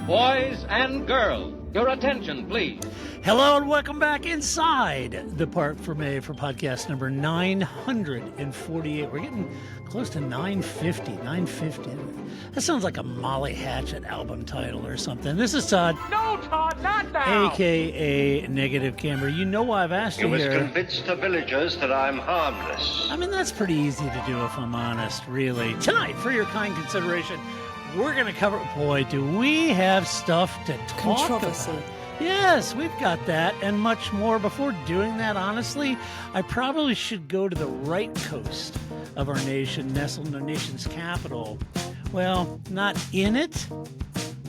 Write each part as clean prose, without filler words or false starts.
Boys and girls, your attention, please. Hello and welcome back inside the Part for May for podcast number 948. We're getting close to 950. That sounds like a Molly Hatchet album title or something. This is Todd. No, Todd, not now. AKA Negative Camera. You know why I've asked you You must here. convince the villagers that I'm harmless. I mean, that's pretty easy to do if I'm honest, really. Tonight, for your kind consideration, we're going to cover, boy, do we have stuff to talk Controversy. about. Yes, we've got that and much more. Before doing that, honestly, I probably should go to the right coast of our nation, nestled in our nation's capital. Well, not in it,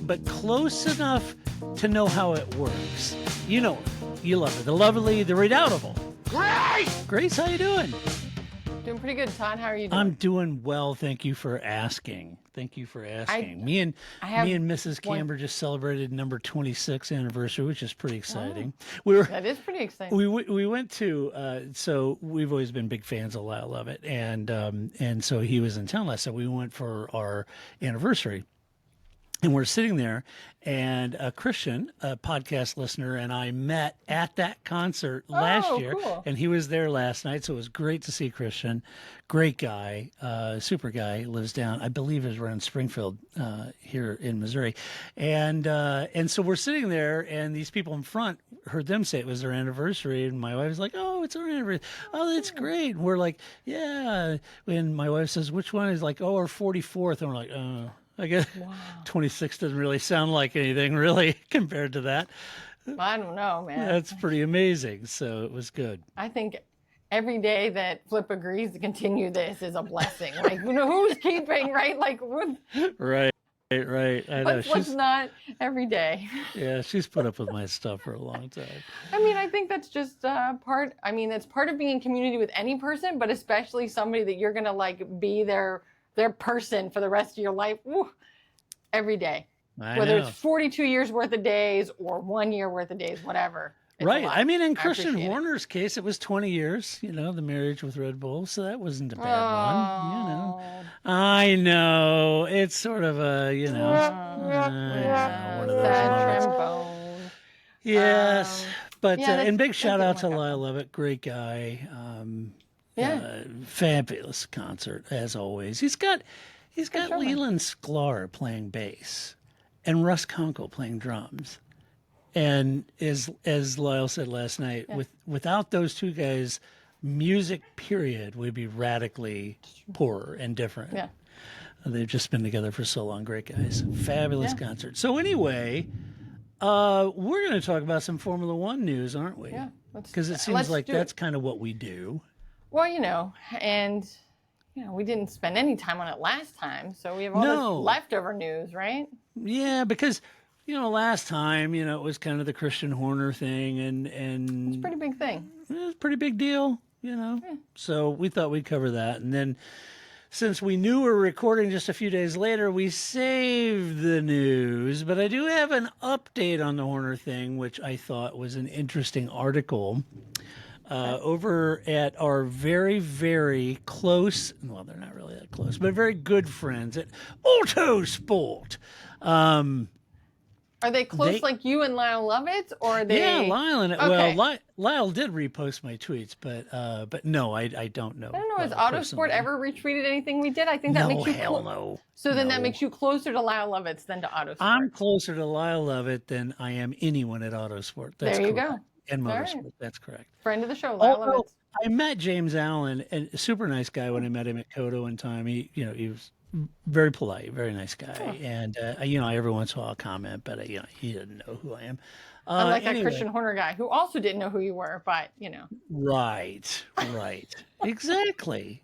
but close enough to know how it works. You know her. You love her. The lovely, the redoubtable. Grace, how you doing? Doing pretty good, Todd. How are you doing? I'm doing well. Thank you for asking. Me and Mrs. Camber just celebrated number 26 anniversary, which is pretty exciting. That is pretty exciting. We went to so we've always been big fans of Lyle Lovett, and so he was in town last, so we went for our anniversary. And we're sitting there, and Christian, a podcast listener, and I met at that concert last year. Cool. And he was there last night, so it was great to see Christian. Great guy, super guy, lives down, I believe is around Springfield here in Missouri. And so we're sitting there, and these people in front heard them say it was their anniversary, and my wife was like, "Oh, it's our anniversary. Oh, that's great." And we're like, "Yeah." And my wife says, "Which one?" Is like, "Oh, our 44th." And we're like, "Oh." I guess 26 doesn't really sound like anything, really, compared to that. I don't know, man. That's pretty amazing. So it was good. I think every day that Flip agrees to continue this is a blessing. Like, you know, who's keeping, right? Like, what? Right. I know. What's not every day? Yeah, she's put up with my stuff for a long time. I mean, I think that's just part. I mean, that's part of being in community with any person, but especially somebody that you're gonna like be their person for the rest of your life. Woo, every day. Whether it's 42 years worth of days or 1 year worth of days, whatever. Right. I mean, in Christian Horner's case, it was 20 years, you know, the marriage with Red Bull. So that wasn't a bad one, you know. I know. It's sort of a, you know. One of those trombone. Yes. But, yeah, and big shout out to Lyle Lovett. Great guy. Fabulous concert, as always. He's got Leland Sklar playing bass and Russ Conkle playing drums. And as Lyle said last night, without those two guys, music period would be radically poorer and different. Yeah. They've just been together for so long. Great guys. Fabulous concert. So anyway, we're going to talk about some Formula One news, aren't we? Yeah. Because it seems like that's kind of what we do. Well, you know, and we didn't spend any time on it last time, so we have all this leftover news, right? Yeah, because last time, it was kind of the Christian Horner thing, and it's a pretty big thing. It was a pretty big deal, So we thought we'd cover that, and then since we knew we were recording just a few days later, we saved the news. But I do have an update on the Horner thing, which I thought was an interesting article. Over at our very, very close, well, they're not really that close, but very good friends at Autosport. Are they close like you and Lyle Lovett, or are they? Yeah, Lyle and well, Lyle did repost my tweets, but no, I don't know. I don't know. Has Autosport ever retweeted anything we did? I think that makes you no. So then that makes you closer to Lyle Lovett than to Autosport. I'm closer to Lyle Lovett than I am anyone at Autosport. That's there you correct. go. And Motorsport, right. That's correct. Friend of the show, Lyle Lovett. I met James Allen, and a super nice guy when I met him at Toto one time. He was very polite, very nice guy, and every once in a while I'll comment, but he didn't know who I am. Unlike that Christian Horner guy who also didn't know who you were, but Right. Exactly.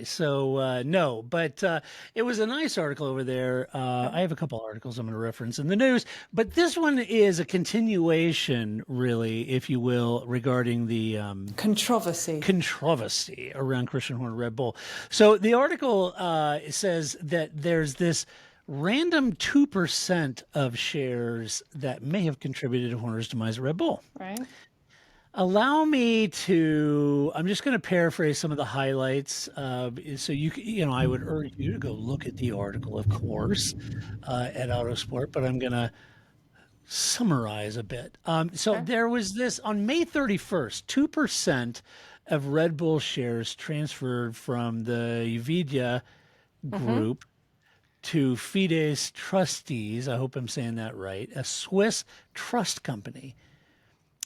So, no, but it was a nice article over there. I have a couple articles I'm going to reference in the news, but this one is a continuation, really, if you will, regarding the controversy around Christian Horner Red Bull. So the article says that there's this random 2% of shares that may have contributed to Horner's demise at Red Bull. Right. Allow me to. I'm just going to paraphrase some of the highlights. So I would urge you to go look at the article, of course, at Autosport. But I'm going to summarize a bit. So there was this on May 31st. 2% of Red Bull shares transferred from the Uvidia group to Fides Trustees. I hope I'm saying that right. A Swiss trust company.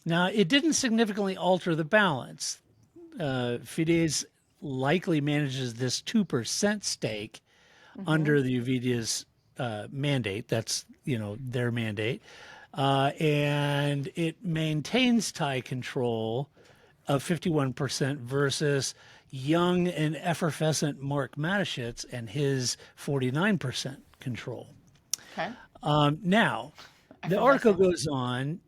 Now, it didn't significantly alter the balance. Fides likely manages this 2% stake under the Uvidia's mandate. That's, their mandate. And it maintains Thai control of 51% versus young and effervescent Mark Mateschitz and his 49% control. Okay. Now, the article goes on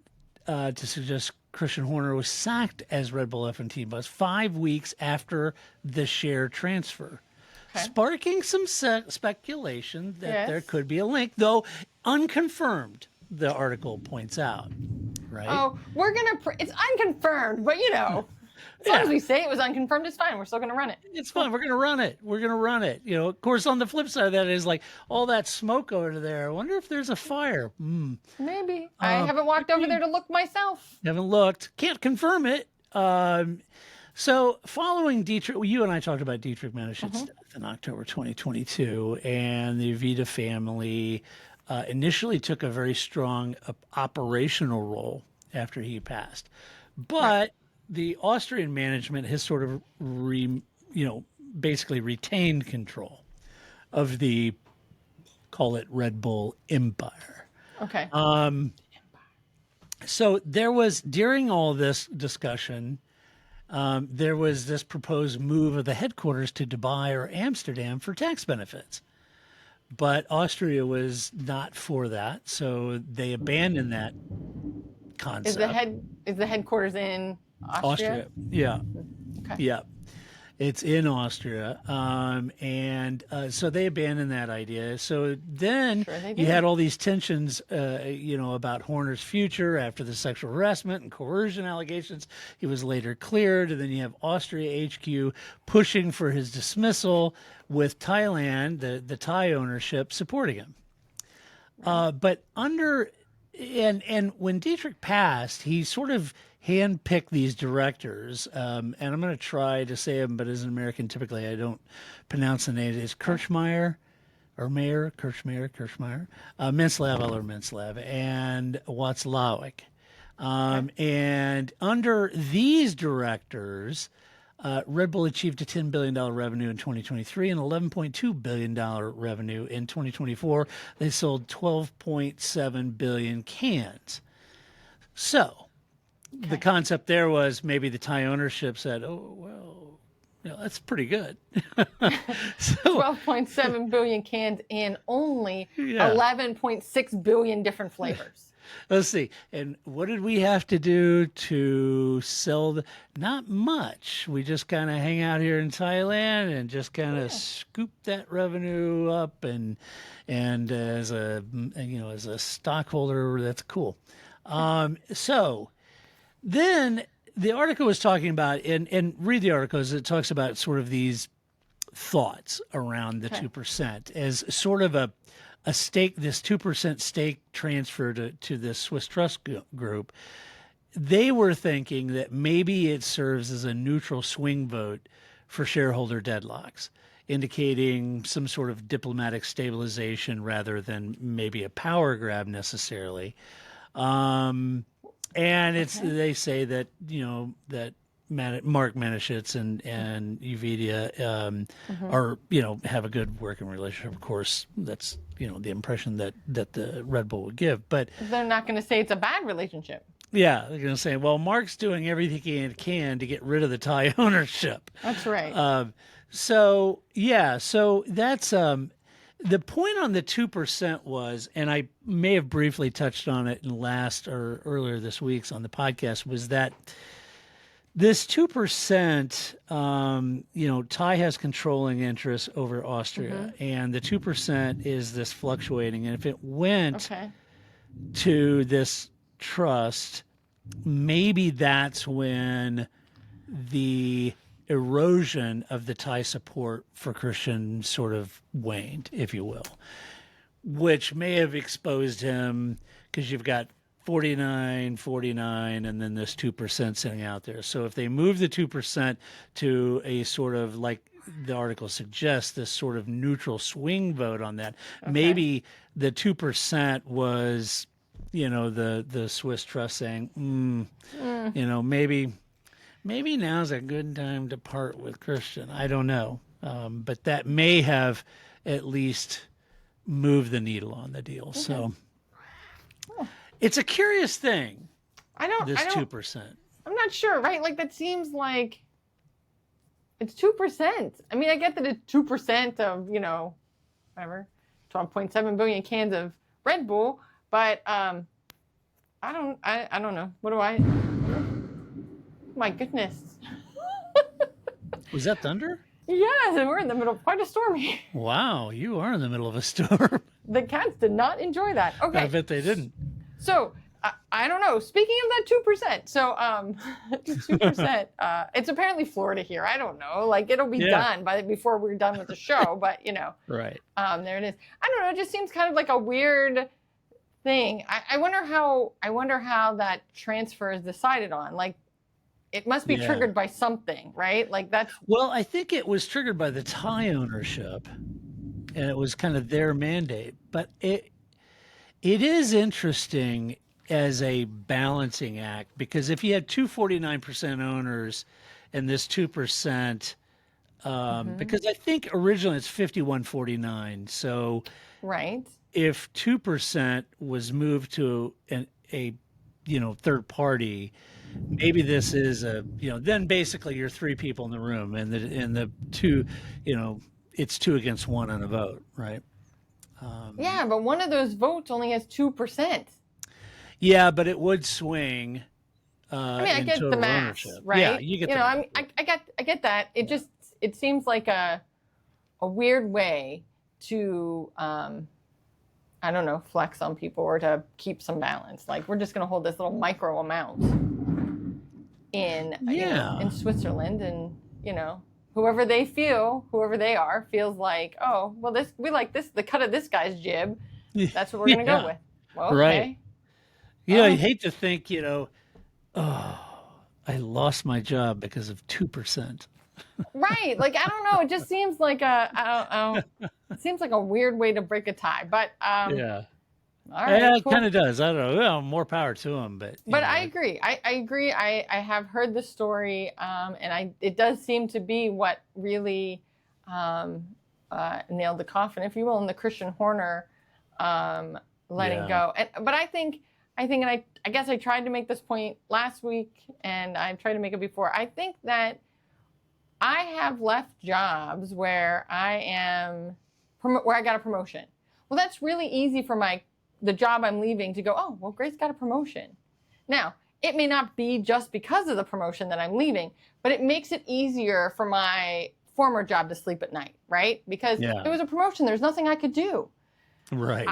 to suggest Christian Horner was sacked as Red Bull F1 team boss 5 weeks after the share transfer, sparking some speculation that there could be a link, though unconfirmed, the article points out. Right? Oh, it's unconfirmed, but as long as we say it was unconfirmed, it's fine. We're still going to run it. It's fine. We're going to run it. Of course, on the flip side of that is like all that smoke over there. I wonder if there's a fire. Maybe. I haven't walked over there to look myself. Haven't looked. Can't confirm it. So following Dietrich, you and I talked about Dietrich Mateschitz death in October 2022, and the Vida family initially took a very strong operational role after he passed. But the Austrian management has sort of, basically retained control of the, call it Red Bull empire. Okay. So there was, during all this discussion, there was this proposed move of the headquarters to Dubai or Amsterdam for tax benefits. But Austria was not for that, so they abandoned that concept. Is the headquarters in Austria? Yeah. Okay. Yeah. It's in Austria. So they abandoned that idea. So then you had all these tensions, about Horner's future after the sexual harassment and coercion allegations. He was later cleared. And then you have Austria HQ pushing for his dismissal with Thailand, the Thai ownership, supporting him. But when Dietrich passed, he sort of handpicked these directors, and I'm going to try to say them, but as an American, typically I don't pronounce the name. It's Kirchmeier, Menslav or Menslav, and Watzlawick. And under these directors, Red Bull achieved a $10 billion revenue in 2023 and $11.2 billion revenue in 2024. They sold 12.7 billion cans. So the concept there was maybe the Thai ownership said, oh, well, that's pretty good. So 12.7 billion cans in only 11.6 billion different flavors. Let's see. And what did we have to do to sell? Not much. We just kind of hang out here in Thailand and just kind of scoop that revenue up. And as a stockholder, that's cool. So then the article was talking about, and read the article as it talks about sort of these thoughts around the 2% as sort of a stake, this 2% stake transfer to this Swiss Trust Group. They were thinking that maybe it serves as a neutral swing vote for shareholder deadlocks, indicating some sort of diplomatic stabilization rather than maybe a power grab necessarily. And they say that, that Mark Mateschitz and Uvidia are, have a good working relationship. Of course, that's, the impression that the Red Bull would give. But they're not going to say it's a bad relationship. Yeah, they're going to say, well, Mark's doing everything he can to get rid of the Thai ownership. That's right. So that's the point on the 2% was, and I may have briefly touched on it in last or earlier this week's on the podcast, was that this 2%, Thai has controlling interest over Austria, and the 2% is this fluctuating. And if it went to this trust, maybe that's when the erosion of the Thai support for Christian sort of waned, if you will, which may have exposed him because you've got 49, 49, and then this 2% sitting out there. So if they move the 2% to a sort of, like the article suggests, this sort of neutral swing vote on that, maybe the 2% was, the Swiss trust saying, maybe now's a good time to part with Christian. I don't know. But that may have at least moved the needle on the deal. Okay. So it's a curious thing. This 2%. I'm not sure, right? Like, that seems like it's 2%. I mean, I get that it's 2% of, whatever, 12.7 billion cans of Red Bull, but I don't know. What do I? My goodness. Was that thunder? Yes, and we're in the middle of quite a storm here. Wow, you are in the middle of a storm. The cats did not enjoy that. Okay. I bet they didn't. So, I don't know. Speaking of that 2%, so 2%, it's apparently Florida here. I don't know. Like, it'll be done before we're done with the show, but, Right. There it is. I don't know. It just seems kind of like a weird thing. I wonder how that transfer is decided on. Like, it must be triggered by something, right? Like, that's... Well, I think it was triggered by the Thai ownership, and it was kind of their mandate. But it is interesting as a balancing act, because if you had 249% owners and this 2%, because I think originally it's 51-49. So right. If 2% was moved to a third party, maybe this is then basically you're three people in the room, and the two, it's 2 against 1 on a vote, right? Yeah, but one of those votes only has 2%. Yeah, but it would swing. I get the math, ownership. right? Yeah, you get. I get that. It seems like a weird way to I don't know, flex on people or to keep some balance. Like, we're just going to hold this little micro amount in in Switzerland, and whoever they are feels like, oh, well, we like this, the cut of this guy's jib. That's what we're going to go with. Well, okay. Right. I hate to think, I lost my job because of 2%. Right. Like, I don't know. It just seems like it seems like a weird way to break a tie. But yeah. All right, yeah, cool. It kind of does. I don't know. Well, more power to him, but I agree. I agree. I have heard the story, and it does seem to be what really nailed the coffin, if you will, in the Christian Horner letting go. But I think, and I guess I tried to make this point last week, and I tried to make it before. I think that I have left jobs where where I got a promotion. Well, that's really easy for the job I'm leaving to go, oh, well, Grace got a promotion. Now, it may not be just because of the promotion that I'm leaving, but it makes it easier for my former job to sleep at night, right? Because it was a promotion. There's nothing I could do. Right.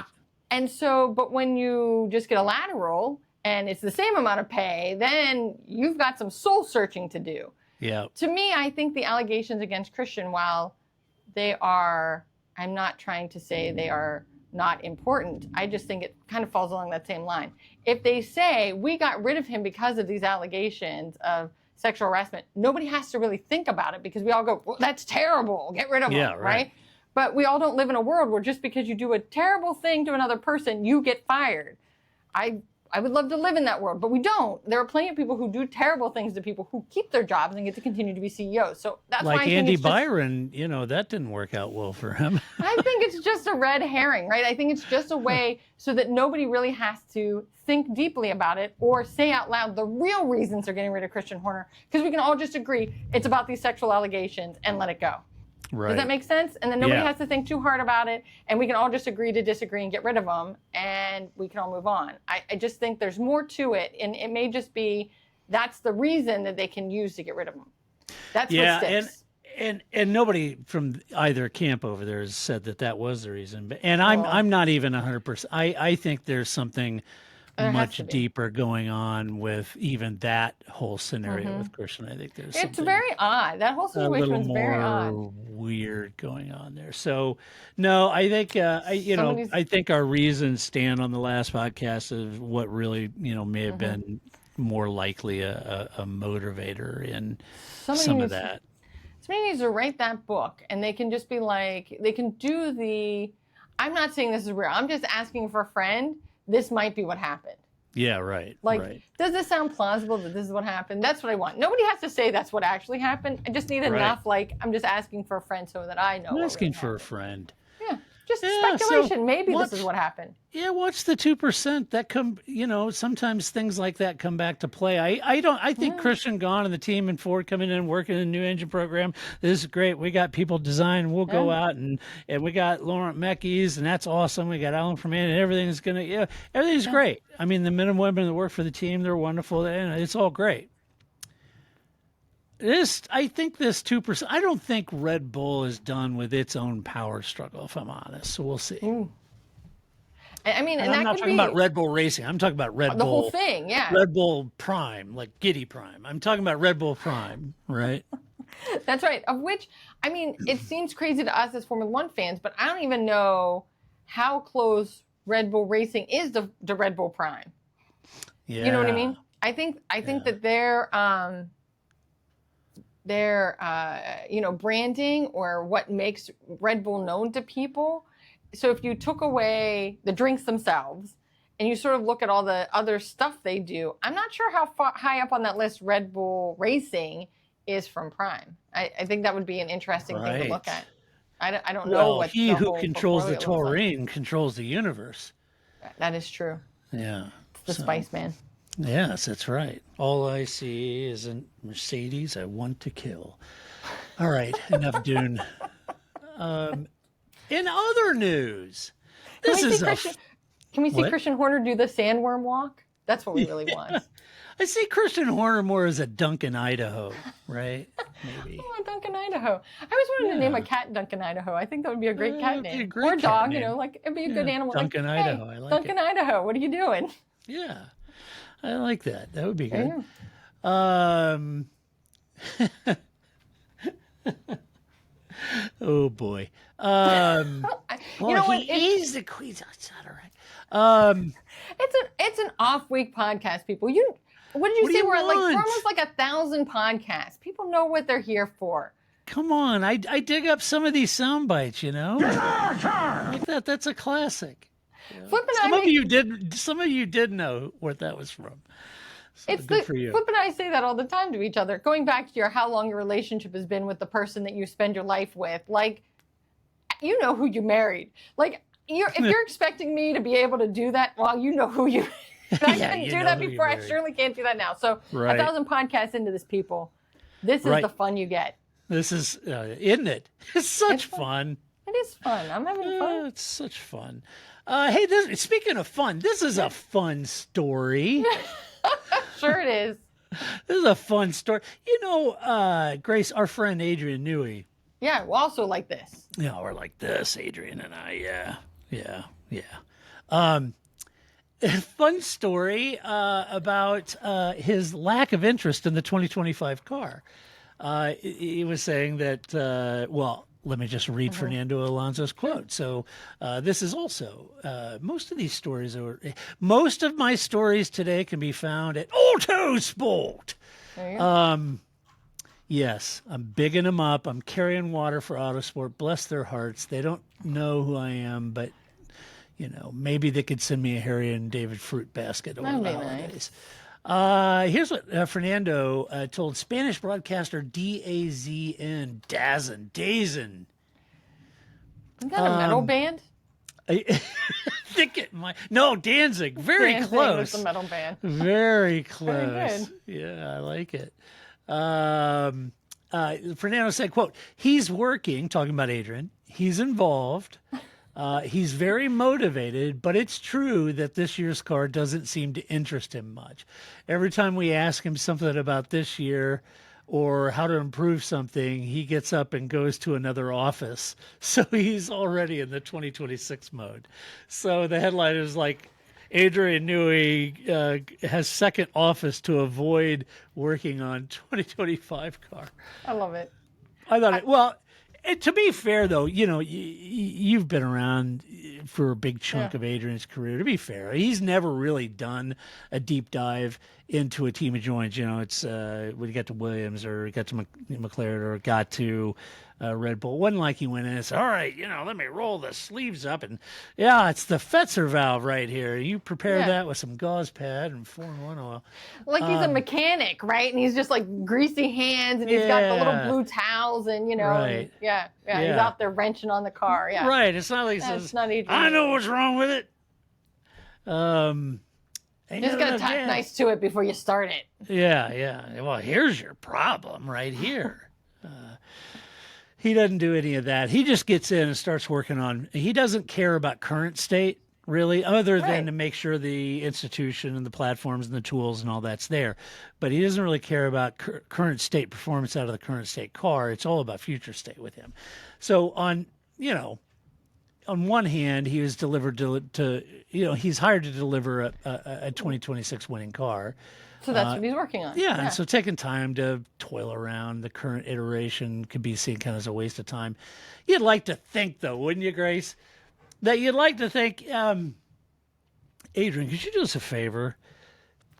And so, but when you just get a lateral and it's the same amount of pay, then you've got some soul searching to do. Yeah. To me, I think the allegations against Christian, while they are, I'm not trying to say they are not important. I just think it kind of falls along that same line. If they say we got rid of him because of these allegations of sexual harassment, nobody has to really think about it, because we all go, well, that's terrible, get rid of him, right? But we all don't live in a world where just because you do a terrible thing to another person, you get fired. I would love to live in that world, but we don't. There are plenty of people who do terrible things to people who keep their jobs and get to continue to be CEOs. So that's why I think Andy Byron, that didn't work out well for him. I think it's just a red herring, right? I think it's just a way so that nobody really has to think deeply about it or say out loud the real reasons they're getting rid of Christian Horner, because we can all just agree it's about these sexual allegations and let it go. Right. Does that make sense? And then nobody has to think too hard about it, and we can all just agree to disagree and get rid of them, and we can all move on. I just think there's more to it, and it may just be that's the reason that they can use to get rid of them. That's what sticks. And nobody from either camp over there has said that was the reason. I'm not even 100%. I think there's something much deeper going on with even that whole scenario with Christian. I think there's It's something very odd. That whole a little situation is very odd. more weird going on there. So, no, I think I think our reasons stand on the last podcast of what really may have been more likely a motivator in some of that. Somebody needs to write that book, and they can just be like, they can do the. I'm not saying this is real. I'm just asking for a friend. This might be what happened. Yeah, right. Like, right. Does this sound plausible that this is what happened? That's what I want. Nobody has to say that's what actually happened. I just need enough, like, I'm just asking for a friend so that I know. I'm asking for a friend. Yeah, just speculation. So Maybe this is what happened. Yeah, what's the 2% that sometimes things like that come back to play. I think Christian Gahn and the team and Ford coming in and working in the new engine program. This is great. We got people designed. We'll go out and we got Laurent Mekies, and that's awesome. We got Alan Ferman, and everything's great. I mean, the men and women that work for the team, they're wonderful, and it's all great. I think this 2%, I don't think Red Bull is done with its own power struggle, if I'm honest. So we'll see. I mean, and I'm not talking about Red Bull Racing. I'm talking about Red Bull. The whole thing, yeah. Red Bull Prime, like Giddy Prime. I'm talking about Red Bull Prime, right? That's right. Of which, I mean, it seems crazy to us as Formula One fans, but I don't even know how close Red Bull Racing is to Red Bull Prime. Yeah. You know what I mean? I think that their branding or what makes Red Bull known to people. So if you took away the drinks themselves and you sort of look at all the other stuff they do, I'm not sure how high up on that list Red Bull Racing is from Prime. I think that would be an interesting thing to look at. I don't know what he who controls the taurine controls the universe. That is true. Yeah. It's the Spice Man. Yes, that's right. All I see is a Mercedes I want to kill. All right, enough Dune. In other news, can we see Christian Horner do the sandworm walk? That's what we really want. I see Christian Horner more as a Duncan Idaho, right? Maybe. Oh, Duncan Idaho. I always wanted to name a cat Duncan Idaho. I think that would be a great cat name. Or a dog, it'd be a good animal. Duncan Idaho. I like Duncan Idaho, what are you doing? Yeah, I like that. That would be good. Oh boy. He's the queen. That's not all right. It's an off week podcast, people. What did you say? We're almost like 1,000 podcasts. People know what they're here for. Come on, I dig up some of these sound bites, like that. That's a classic. Some of you did know what that was from. So Flip and I say that all the time to each other. Going back to how long your relationship has been with the person that you spend your life with, like, you know who you married. Like, if you're expecting me to be able to do that, well, you know who you. I couldn't do that before. I surely can't do that now. So 1,000 podcasts into this, people. This is the fun you get. This is, isn't it? It's such fun. It is fun. I'm having fun. It's such fun. Hey, speaking of fun, this is a fun story. Sure it is. This is a fun story. Grace, our friend Adrian Newey. Yeah, we're also like this. Yeah, we're like this, Adrian and I. Yeah. A fun story about his lack of interest in the 2025 car. He was saying that, let me just read Fernando Alonso's quote. So this is also, most of my stories today can be found at Autosport. Yes, I'm bigging them up. I'm carrying water for Autosport. Bless their hearts. They don't know who I am, but, maybe they could send me a Harry and David fruit basket over the holidays. Nice. Here's what Fernando told Spanish broadcaster DAZN. Dazn. Isn't that a metal band? No, Danzig. Very Danzig close. was the metal band. Very close. Very good. Yeah, I like it. Fernando said, quote, he's working, talking about Adrian, he's involved. He's very motivated, but it's true that this year's car doesn't seem to interest him much. Every time we ask him something about this year or how to improve something, he gets up and goes to another office. So he's already in the 2026 mode. So the headline is like, Adrian Newey has second office to avoid working on 2025 car. I love it. I thought it. Well, to be fair, though, you've been around for a big chunk of Adrian's career. To be fair, he's never really done a deep dive into a team of joints. It's when he got to Williams or got to McLaren or got to Red Bull. It wasn't like he went in and said, all right, let me roll the sleeves up. And, it's the Fetzer valve right here. You prepare that with some gauze pad and 4-in-1 oil. Like he's a mechanic, right? And he's just like greasy hands and he's got the little blue towels and, Right. and, he's out there wrenching on the car. Yeah. Right. It's not like he says, it's not Adrian. I know what's wrong with it. Just got to talk nice to it before you start it. Yeah. Well, here's your problem right here. He doesn't do any of that. He just gets in and starts working on. He doesn't care about current state, really, other than to make sure the institution and the platforms and the tools and all that's there. But he doesn't really care about current state performance out of the current state car. It's all about future state with him. So on one hand, he was delivered to he's hired to deliver a 2026 winning car. So that's what he's working on. Yeah, and so taking time to toil around the current iteration could be seen kind of as a waste of time. You'd like to think, though, wouldn't you, Grace? That you'd like to think, Adrian, could you do us a favor?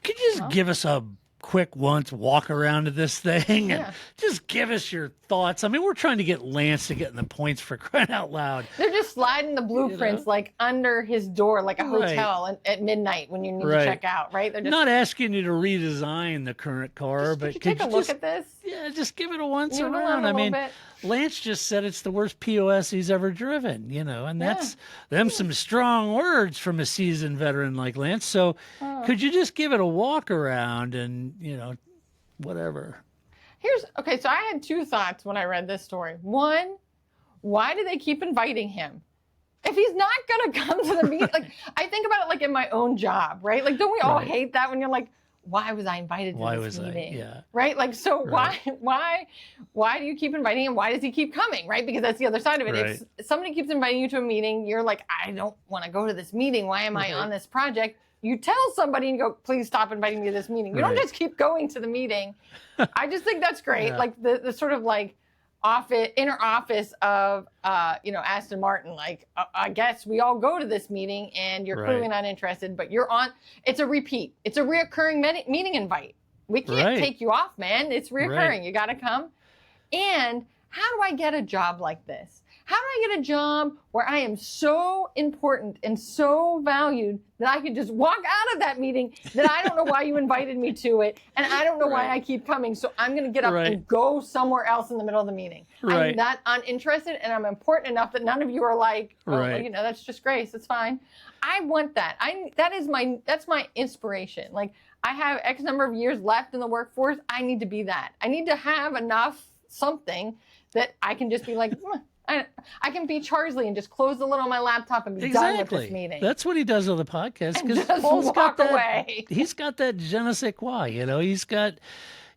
Could you just give us a quick walk around of this thing and just give us your thoughts? I mean, we're trying to get Lance to get in the points for crying out loud. They're just sliding the blueprints like under his door, like a hotel at midnight when you need to check out, right? They're just not asking you to redesign the current car, but could you take a look at this? Yeah, just give it a once around. I mean, Lance just said it's the worst POS he's ever driven, and that's some strong words from a seasoned veteran like Lance. So could you just give it a walk around and, whatever? So I had two thoughts when I read this story. One, why do they keep inviting him? If he's not going to come to the meeting, I think about it like in my own job, right? Like, don't we all hate that when you're like, why was I invited to this meeting? Yeah. Right? Like, so why do you keep inviting him? Why does he keep coming? Right? Because that's the other side of it. Right. If somebody keeps inviting you to a meeting, you're like, I don't want to go to this meeting. Why am I on this project? You tell somebody and go, please stop inviting me to this meeting. You don't just keep going to the meeting. I just think that's great. Yeah. Like the sort of like inner office of, Aston Martin. Like, I guess we all go to this meeting and you're clearly not interested, but you're on. It's a repeat. It's a reoccurring meeting invite. We can't take you off, man. It's reoccurring. Right. You got to come. And how do I get a job like this? How do I get a job where I am so important and so valued that I could just walk out of that meeting that I don't know why you invited me to it and I don't know why I keep coming, so I'm going to get up and go somewhere else in the middle of the meeting. I'm that uninterested and I'm important enough that none of you are like, that's just Grace. It's fine. I want that. That's my inspiration. Like, I have X number of years left in the workforce. I need to be that. I need to have enough something that I can just be like, I can be Charsley and just close the lid on my laptop and be done with this meeting. That's what he does on the podcast. And just walk away. He's got that je ne sais quoi, He's got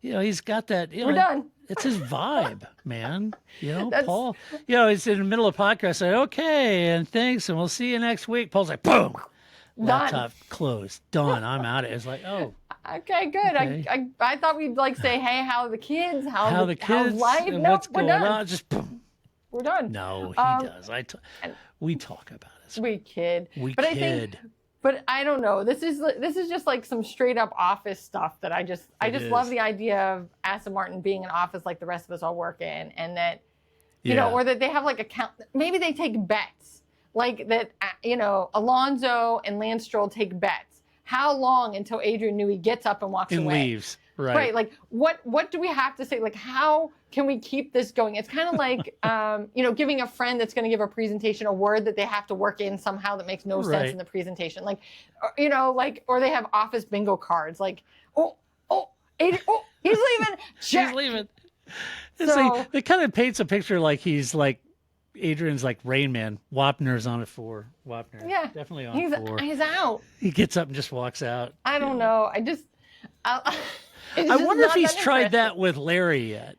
that. We're done. It's his vibe, man. Paul. He's in the middle of the podcast. Like, okay, and thanks, and we'll see you next week. Paul's like, boom, laptop closed, done. I'm out. It's like, oh. Okay, good. Okay. I thought we'd say, hey, how are the kids? How's life? And nope, what's going done. on? Just boom. We're done. No, he does. We talk about it. We kid. I don't know. This is just like some straight up office stuff that I just love the idea of Aston Martin being an office like the rest of us all work in, and that or that they have like maybe they take bets like that. Alonso and Lance Stroll take bets. How long until Adrian Newey gets up and walks away? Leaves. Right. Like, what do we have to say? Like, how can we keep this going? It's kind of like, giving a friend that's going to give a presentation a word that they have to work in somehow that makes no sense in the presentation. Like, or they have office bingo cards. Like, Adrian, he's leaving. She's leaving. So it kind of paints a picture like he's like, Adrian's like Rain Man. Wapner's on it for Wapner. Yeah. Definitely on it for. He's out. He gets up and just walks out. I don't know. I wonder if he's tried that with Larry yet.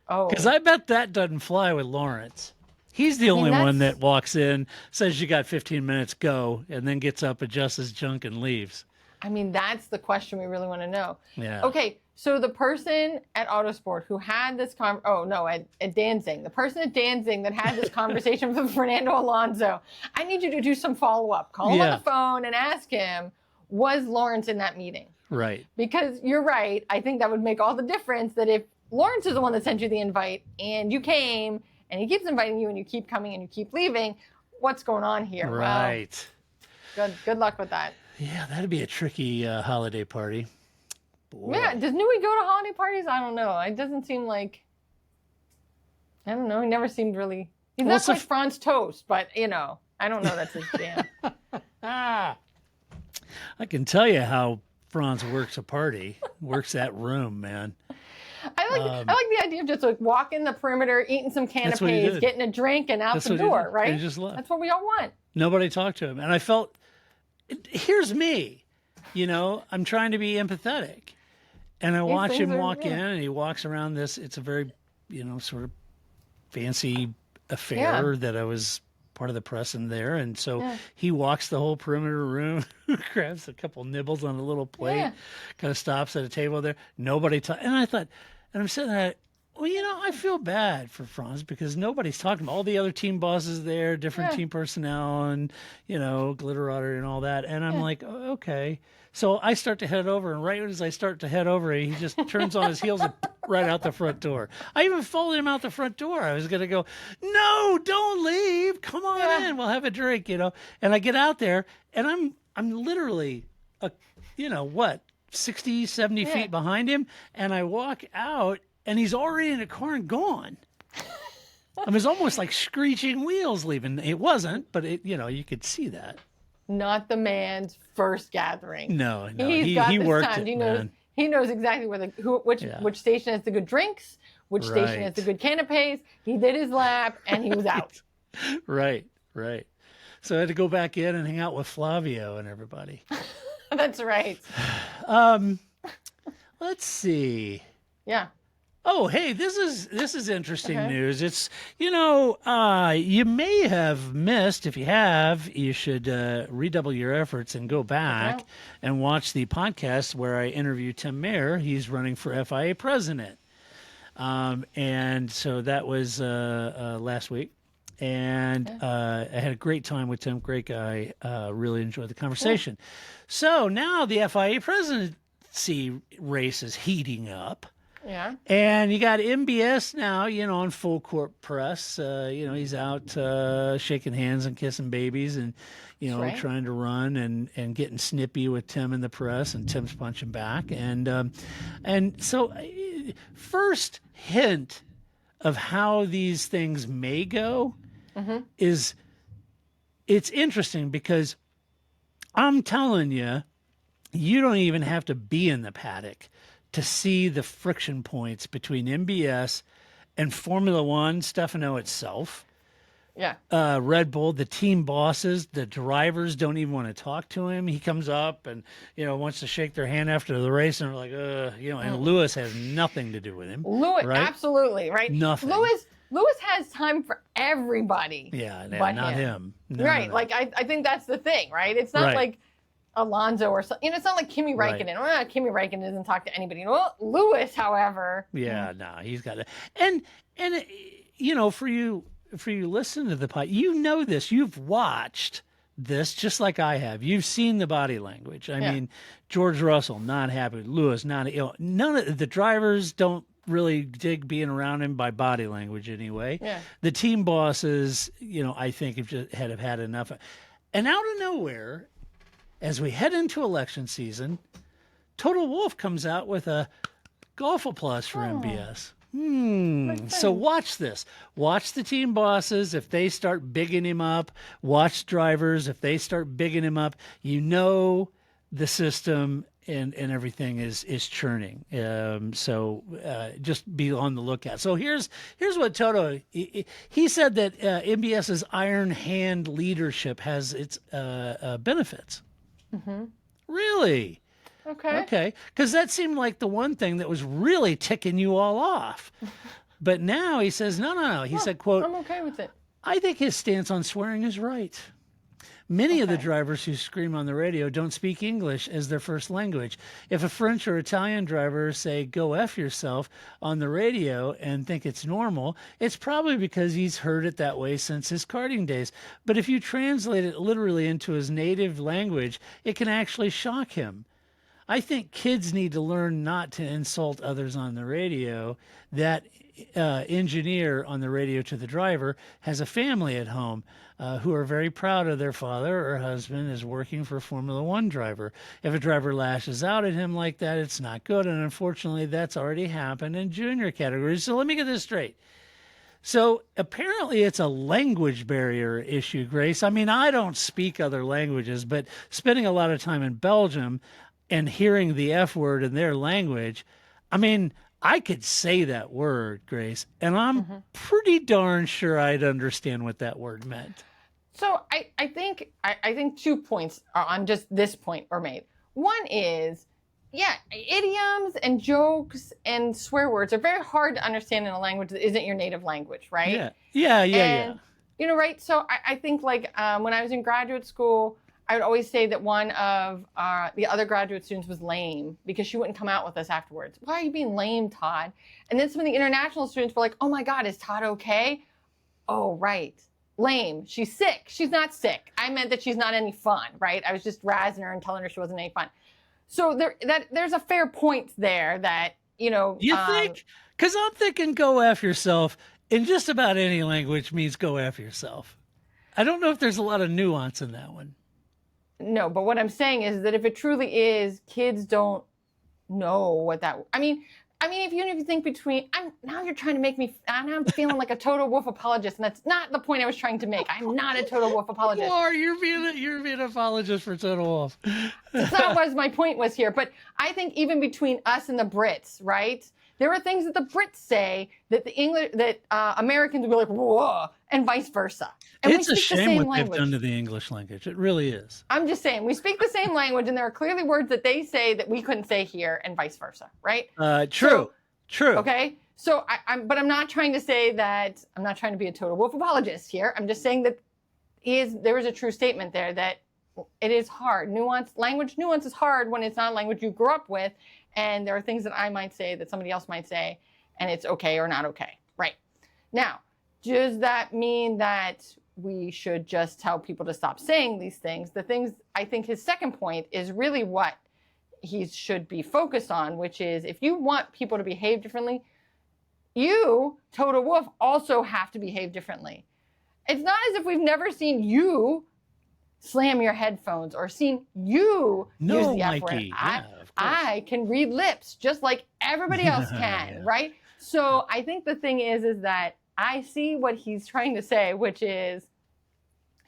Oh. Because I bet that doesn't fly with Lawrence. He's the only one that's- that walks in, says you got 15 minutes, go, and then gets up, adjusts his junk, and leaves. I mean, that's the question we really want to know. Yeah. Okay, so the person at Autosport who had this at Danzig, the person at Danzig that had this conversation with Fernando Alonso, I need you to do some follow-up. Call him on the phone and ask him, was Lawrence in that meeting? Right. Because you're right. I think that would make all the difference that if Lawrence is the one that sent you the invite and you came and he keeps inviting you and you keep coming and you keep leaving, what's going on here? Right. Well, good luck with that. Yeah, that'd be a tricky holiday party. Boy. Yeah, does Newey go to holiday parties? I don't know. It doesn't seem like, I don't know. He never seemed really, he's not quite Franz Toast, but, I don't know that's his jam. I can tell you how Franz works a party, works that room, man. I like the idea of just like walking the perimeter, eating some canapes, getting a drink, and out the door, right? And just left. That's what we all want. Nobody talked to him. And I felt, here's me, I'm trying to be empathetic. And I watch him walk in, and he walks around this. It's a very, sort of fancy affair that I was part of the press in there. And so he walks the whole perimeter room, grabs a couple nibbles on a little plate, kind of stops at a table there. Nobody talks. And I thought, and I'm sitting there, well, I feel bad for Franz because nobody's talking about all the other team bosses there, different team personnel, and, Glitterati and all that. And I'm like, oh, okay. So I start to head over, and right as I start to head over, he just turns on his heels and right out the front door. I even followed him out the front door. I was going to go, no, don't leave. Come on in. We'll have a drink, And I get out there, and I'm literally, 60, 70 feet behind him, and I walk out, and he's already in a car and gone. It was almost like screeching wheels leaving. It wasn't, but you could see that. Not the man's first gathering. No, he worked timed. it, man. He knows exactly which station has the good drinks, which station has the good canapes. He did his lap, and he was out. Right. So I had to go back in and hang out with Flavio and everybody. That's right. Let's see. Yeah. Oh, hey, this is interesting news. It's, you may have missed. If you have, you should redouble your efforts and go back and watch the podcast where I interview Tim Mayer. He's running for FIA president. And so that was last week. And I had a great time with Tim. Great guy. Really enjoyed the conversation. So now the FIA presidency race is heating up. Yeah. And you got MBS now, on full court press. He's out shaking hands and kissing babies and, trying to run and getting snippy with Tim in the press, and Tim's punching back. And so first hint of how these things may go is it's interesting because I'm telling you, you don't even have to be in the paddock to see the friction points between MBS and Formula One, Stefano itself. Yeah. Red Bull, the team bosses, the drivers don't even want to talk to him. He comes up and, wants to shake their hand after the race, and they're like, and Lewis has nothing to do with him. Lewis, right? Absolutely, right? Nothing. Lewis has time for everybody. Yeah, but not him. No, right. no. Like, I think that's the thing, right? It's not like Alonso or something. It's not like Kimi Raikkonen. Well, Kimi Raikkonen doesn't talk to anybody. Well, Lewis, however. Yeah, no, he's got it. And for you listen to the pod, this. You've watched this just like I have. You've seen the body language. I mean, George Russell not happy. Lewis not. None of the drivers don't really dig being around him by body language anyway. Yeah. The team bosses, I think have had enough. And out of nowhere, as we head into election season, Toto Wolff comes out with a golf applause for MBS. So watch this. Watch the team bosses. If they start bigging him up, watch drivers. If they start bigging him up, the system and everything is churning. So just be on the lookout. So here's what Toto, he said that MBS's iron hand leadership has its benefits. Mm-hmm. Really? Okay. Because that seemed like the one thing that was really ticking you all off. But now he says, no. He said, quote, I'm okay with it. I think his stance on swearing is right. Many of the Okay. drivers who scream on the radio don't speak English as their first language. If a French or Italian driver say, "go F yourself" on the radio and think it's normal, it's probably because he's heard it that way since his karting days. But if you translate it literally into his native language, it can actually shock him. I think kids need to learn not to insult others on the radio. That engineer on the radio to the driver has a family at home who are very proud of their father or husband is working for a Formula One driver. If a driver lashes out at him like that, it's not good. And unfortunately, that's already happened in junior categories. So let me get this straight. So apparently it's a language barrier issue, Grace. I mean, I don't speak other languages, but spending a lot of time in Belgium and hearing the F word in their language, I mean, I could say that word, Grace, and I'm pretty darn sure I'd understand what that word meant. So I think 2 points on just this point are made. One is, yeah, idioms and jokes and swear words are very hard to understand in a language that isn't your native language, right? Yeah. And, you know, right? So I think like when I was in graduate school, I would always say that one of the other graduate students was lame because she wouldn't come out with us afterwards. Why are you being lame, Todd? And then some of the international students were like, oh my God, is Todd okay? Oh, right. Lame. She's sick. She's not sick. I meant that she's not any fun, right? I was just razzing her and telling her she wasn't any fun. So there's a fair point there that, you know. You think? Because I'm thinking go F yourself in just about any language means go F yourself. I don't know if there's a lot of nuance in that one. No, but what I'm saying is that if it truly is, kids don't know what that. I mean, if you think between, now you're trying to make me. I'm feeling like a Toto Wolff apologist, and that's not the point I was trying to make. I'm not a Toto Wolff apologist. You are. You're being an apologist for Toto Wolff. That's not what my point was here. But I think even between us and the Brits, right? There are things that the Brits say that Americans will be like, whoa, and vice versa. And It's a shame what they've done to the English language. It really is. I'm just saying, we speak the same language, and there are clearly words that they say that we couldn't say here, and vice versa, right? True. Okay. So but I'm not trying to say that. I'm not trying to be a Toto Wolff apologist here. I'm just saying that there is a true statement there that it is hard. Language nuance is hard when it's not a language you grew up with. And there are things that I might say that somebody else might say, and it's okay or not okay. Right. Now, does that mean that we should just tell people to stop saying these things? The things, I think his second point is really what he should be focused on, which is if you want people to behave differently, you, Toto Wolff, also have to behave differently. It's not as if we've never seen you slam your headphones or seen you use the F word. I can read lips just like everybody else can, right? So I think the thing is that I see what he's trying to say, which is,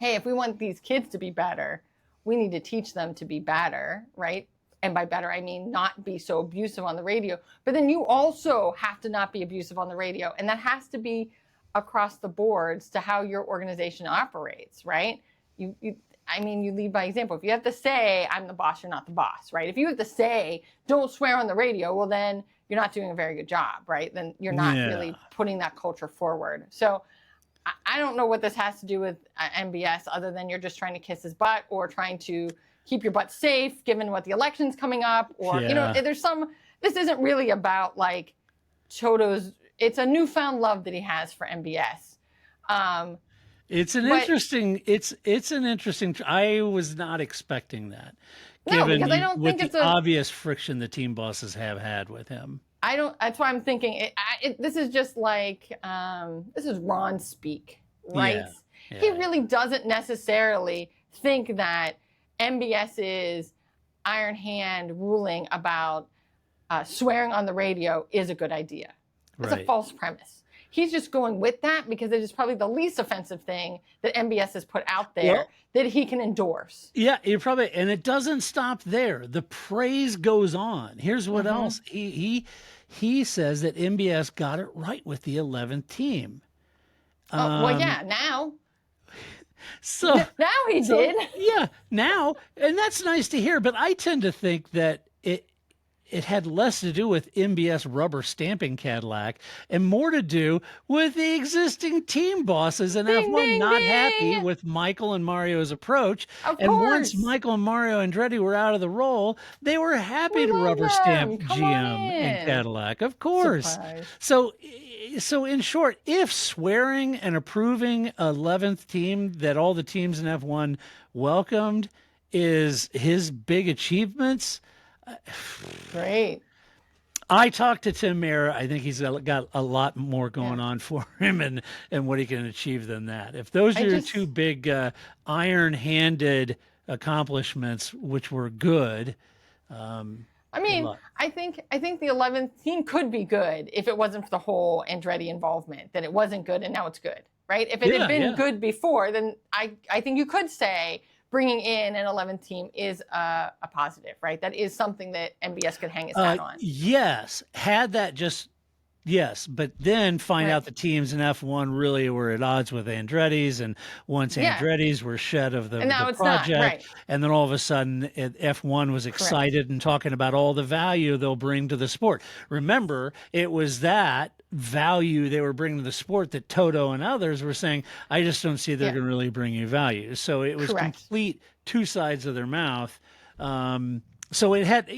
hey, if we want these kids to be better, we need to teach them to be better, right? And by better, I mean not be so abusive on the radio. But then you also have to not be abusive on the radio. And that has to be across the boards to how your organization operates, right? You lead by example. If you have to say, I'm the boss, you're not the boss, right? If you have to say, don't swear on the radio, well, then you're not doing a very good job, right? Then you're not really putting that culture forward. So I don't know what this has to do with MBS other than you're just trying to kiss his butt or trying to keep your butt safe given what the election's coming up. Or, this isn't really about like Toto's, it's a newfound love that he has for MBS. It's an interesting. I was not expecting that. No, because I don't think it's the obvious friction the team bosses have had with him. I don't. That's why I'm thinking. This is just like this is Ron speak, right? Yeah. He really doesn't necessarily think that MBS's iron hand ruling about swearing on the radio is a good idea. It's a false premise. He's just going with that because it is probably the least offensive thing that MBS has put out there that he can endorse. Yeah, and it doesn't stop there. The praise goes on. Here's what else. He says that MBS got it right with the 11th team. Now. So now he did. Yeah, now, and that's nice to hear. But I tend to think that it had less to do with MBS rubber stamping Cadillac and more to do with the existing team bosses in Ding, F1 ding, not ding. happy with Michael and Mario's approach. Of and once course. Michael and Mario Andretti were out of the role, they were happy We to love rubber them. stamp Come on GM and in. Cadillac. Of course. Surprise. So in short, if swearing and approving 11th team that all the teams in F1 welcomed is his big achievements, Great. I talked to Tim Mayer. I think he's got a lot more going on for him and what he can achieve than that. If those are your two big iron-handed accomplishments, which were good. I mean, I think the 11th team could be good if it wasn't for the whole Andretti involvement. Then it wasn't good, and now it's good, right? If it had been good before, then I think you could say bringing in an 11th team is a positive, right? That is something that MBS could hang its hat on. Yes, had that just. Yes, but then find out the teams in F1 really were at odds with Andretti's, and once Andretti's were shed of the project, and then all of a sudden F1 was excited and talking about all the value they'll bring to the sport. Remember, it was that value they were bringing to the sport that Toto and others were saying, I just don't see they're going to really bring you value. So it was complete two sides of their mouth. So it had,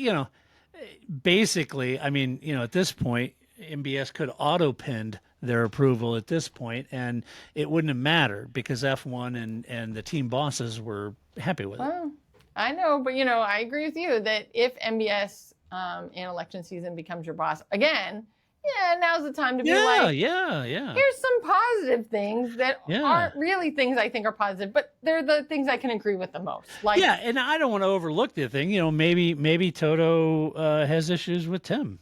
basically, I mean, at this point, MBS could auto-pinned their approval at this point, and it wouldn't have mattered because F1 and the team bosses were happy with it. I know, but I agree with you that if MBS in election season becomes your boss again, now's the time to be here's some positive things that aren't really things I think are positive, but they're the things I can agree with the most. And I don't want to overlook the thing. Maybe Toto has issues with Tim.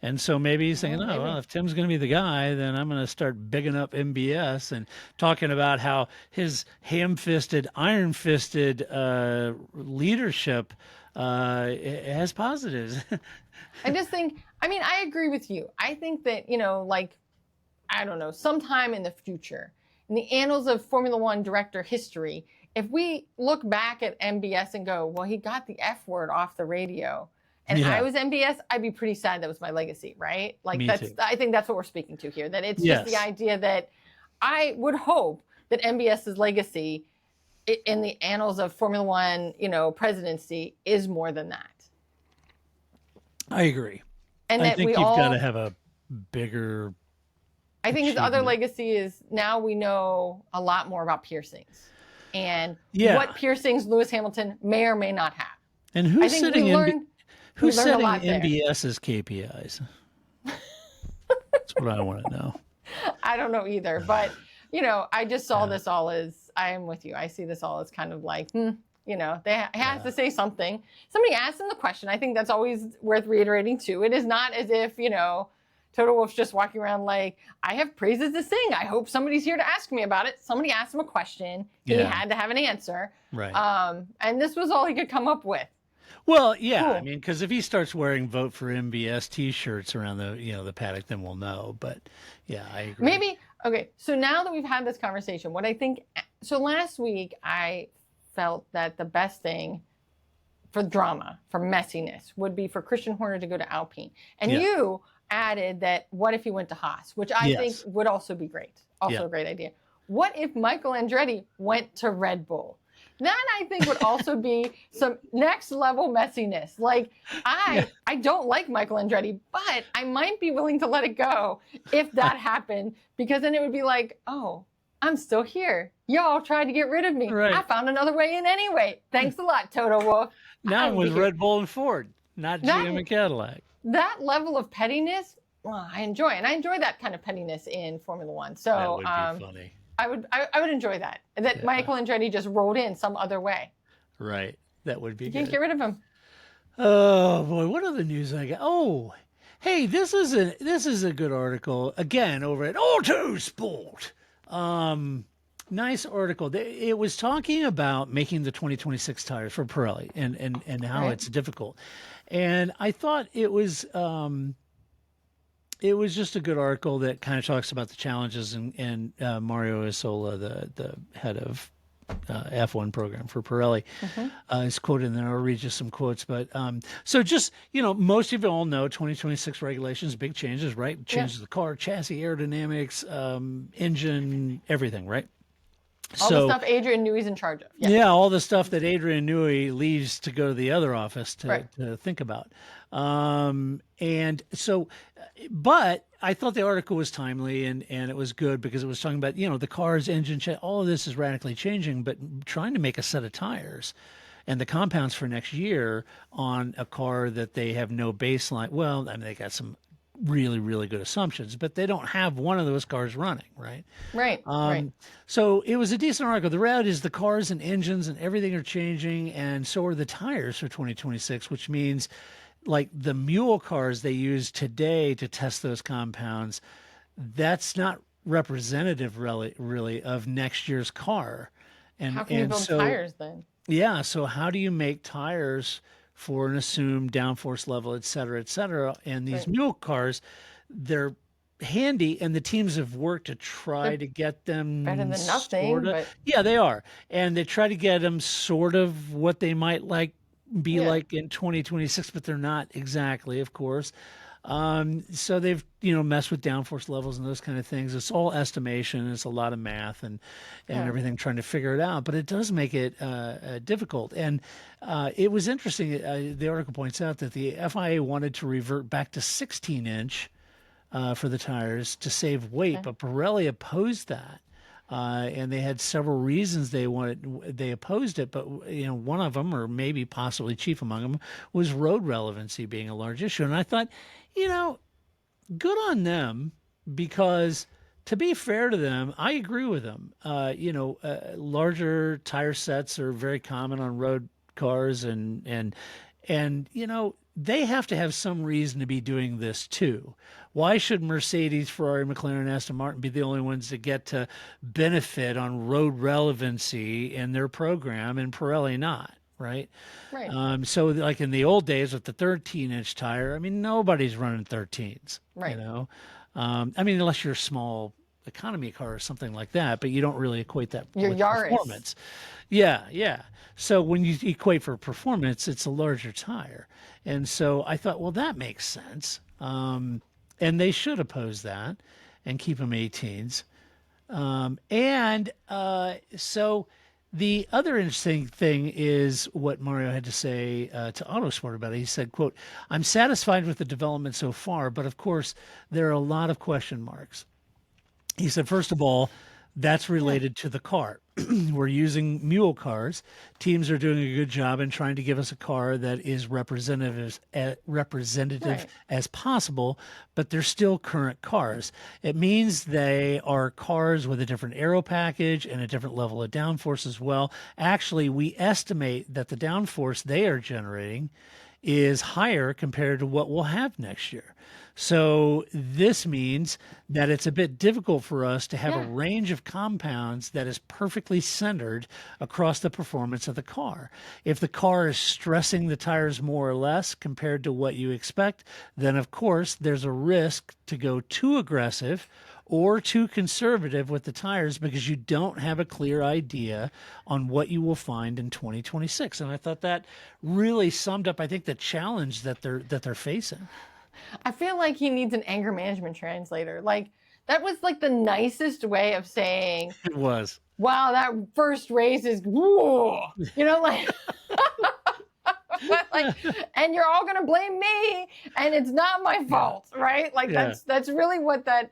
And so maybe he's thinking, well, if Tim's going to be the guy, then I'm going to start bigging up MBS and talking about how his ham-fisted, iron-fisted leadership has positives. I just think, I agree with you. I think that, I don't know, sometime in the future, in the annals of Formula One director history, if we look back at MBS and go, well, he got the F word off the radio, and I was MBS, I'd be pretty sad that was my legacy, right? I think that's what we're speaking to here, that it's just the idea that I would hope that MBS's legacy in the annals of Formula One, presidency is more than that. I agree. And I think you've got to have a bigger I think his other legacy is now we know a lot more about piercings and what piercings Lewis Hamilton may or may not have. And who's setting MBS's KPIs? That's what I want to know. I don't know either, but I just saw this all as I am with you. I see this all as kind of like, they have to say something. Somebody asked him the question. I think that's always worth reiterating too. It is not as if Toto Wolff's just walking around like, I have praises to sing. I hope somebody's here to ask me about it. Somebody asked him a question. He had to have an answer. Right. And this was all he could come up with. Well, yeah, cool. Because if he starts wearing "Vote for MBS" T-shirts around the paddock, then we'll know. But yeah, I agree. Maybe okay. So now that we've had this conversation, what I think. So last week I felt that the best thing for drama, for messiness, would be for Christian Horner to go to Alpine, and you added that. What if he went to Haas, which I think would also be great. Also a great idea. What if Michael Andretti went to Red Bull? That I think would also be some next level messiness. Like I don't like Michael Andretti, but I might be willing to let it go if that happened, because then it would be like, oh, I'm still here. Y'all tried to get rid of me. Right. I found another way in anyway. Thanks a lot, Toto Wolff. Now it was Red Bull and Ford, not GM and Cadillac. That level of pettiness, well, I enjoy, and I enjoy that kind of pettiness in Formula One. So that would be funny. I would enjoy that. That Michael Andretti just rolled in some other way. Right. That would be good. You can't get rid of him. Oh boy, what other news I got? Oh, hey, this is a good article again over at Autosport. Nice article. It was talking about making the 2026 tires for Pirelli and how it's difficult. And I thought it was just a good article that kind of talks about the challenges, and Mario Isola, the head of F1 program for Pirelli. Is quoted in there. I'll read you some quotes. But so just, most of you all know 2026 regulations, big changes, right? Changes the car, chassis, aerodynamics, engine, everything, right? All the stuff Adrian Newey's in charge of. Yeah, all the stuff that Adrian Newey leaves to go to the other office to think about. And so, but I thought the article was timely and it was good because it was talking about, the car's engine, all of this is radically changing, but trying to make a set of tires and the compounds for next year on a car that they have no baseline. Well, I mean, they got some really, really good assumptions, but they don't have one of those cars running, right? Right. So it was a decent article. The reality is the cars and engines and everything are changing, and so are the tires for 2026, which means like the mule cars they use today to test those compounds, that's not representative really of next year's car. And how can you build tires then? Yeah, so how do you make tires for an assumed downforce level, et cetera, and these mule cars, they're handy, and the teams have worked to try to get them better than nothing. But... Yeah, they are, and they try to get them sort of what they might be like in 2026, but they're not exactly, of course. So they've, messed with downforce levels and those kind of things. It's all estimation. It's a lot of math and everything trying to figure it out, but it does make it difficult. And it was interesting. The article points out that the FIA wanted to revert back to 16-inch for the tires to save weight, but Pirelli opposed that. And they had several reasons they opposed it, but one of them, or maybe possibly chief among them, was road relevancy being a large issue. And I thought, good on them, because to be fair to them, I agree with them. Larger tire sets are very common on road cars, and they have to have some reason to be doing this too. Why should Mercedes, Ferrari, McLaren, Aston Martin be the only ones that get to benefit on road relevancy in their program and Pirelli not, right? Right. So like in the old days with the 13-inch tire, I mean, nobody's running 13s, right? I mean, unless you're a small economy car or something like that, but you don't really equate that with performance. Yeah. So when you equate for performance, it's a larger tire. And so I thought, well, that makes sense. And they should oppose that and keep them 18s. So the other interesting thing is what Mario had to say to Autosport about it. He said, quote, "I'm satisfied with the development so far, but of course, there are a lot of question marks." He said, first of all, that's related to the car. We're using mule cars. Teams are doing a good job in trying to give us a car that is representative as possible, but they're still current cars. It means they are cars with a different aero package and a different level of downforce as well. Actually, we estimate that the downforce they are generating is higher compared to what we'll have next year. So this means that it's a bit difficult for us to have a range of compounds that is perfectly centered across the performance of the car. If the car is stressing the tires more or less compared to what you expect, then of course there's a risk to go too aggressive or too conservative with the tires because you don't have a clear idea on what you will find in 2026. And I thought that really summed up, I think, the challenge that they're facing. I feel like he needs an anger management translator. Like, that was like the nicest way of saying it was. Wow, that first race is whoa. Like and you're all gonna blame me, and it's not my fault, right? Like that's really what that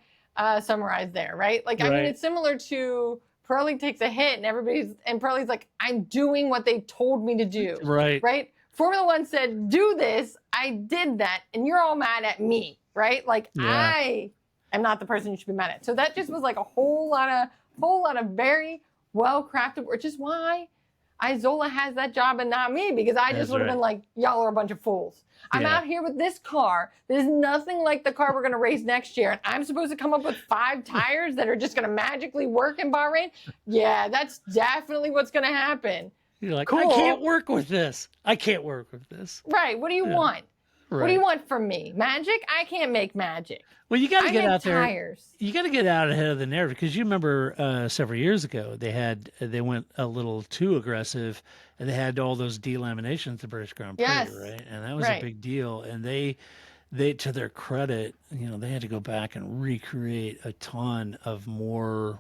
summarized there, right? Like, I mean, it's similar to Pirelli takes a hit and Pirelli's like, I'm doing what they told me to do. Right? Formula One said, do this, I did that, and you're all mad at me, right? Like, I am not the person you should be mad at. So that just was like a whole lot of very well-crafted, which is why Isola has that job and not me, because I just would have been like, y'all are a bunch of fools. I'm out here with this car that is nothing like the car we're going to race next year, and I'm supposed to come up with 5 tires that are just going to magically work in Bahrain? Yeah, that's definitely what's going to happen. You're like, cool. I can't work with this. I can't work with this. Right. What do you want? What do you want from me? Magic? I can't make magic. Well, you got to get out there. Tires. You got to get out ahead of the narrative because you remember several years ago they went a little too aggressive and they had all those delaminations at the British Grand Prix, right? And that was a big deal. And they, to their credit, they had to go back and recreate a ton of more,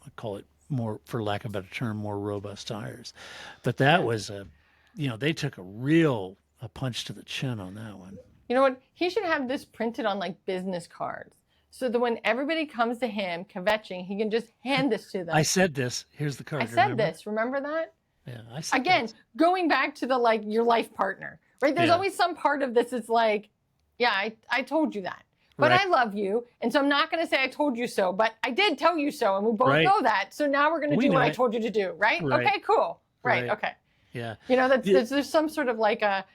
I call it more, for lack of a better term, more robust tires. But that was they took a punch to the chin on that one. You know what? He should have this printed on like business cards so that when everybody comes to him kvetching, he can just hand this to them. I said this. Here's the card. I said this. Remember that? Yeah, I said Again, this. Going back to the like your life partner, right? There's always some part of this. It's like, yeah, I told you that. But I love you, and so I'm not going to say I told you so, but I did tell you so, and we both know that. So now we're going to do what I told you to do, right? Okay, cool. Right, okay. Yeah. There's some sort of like a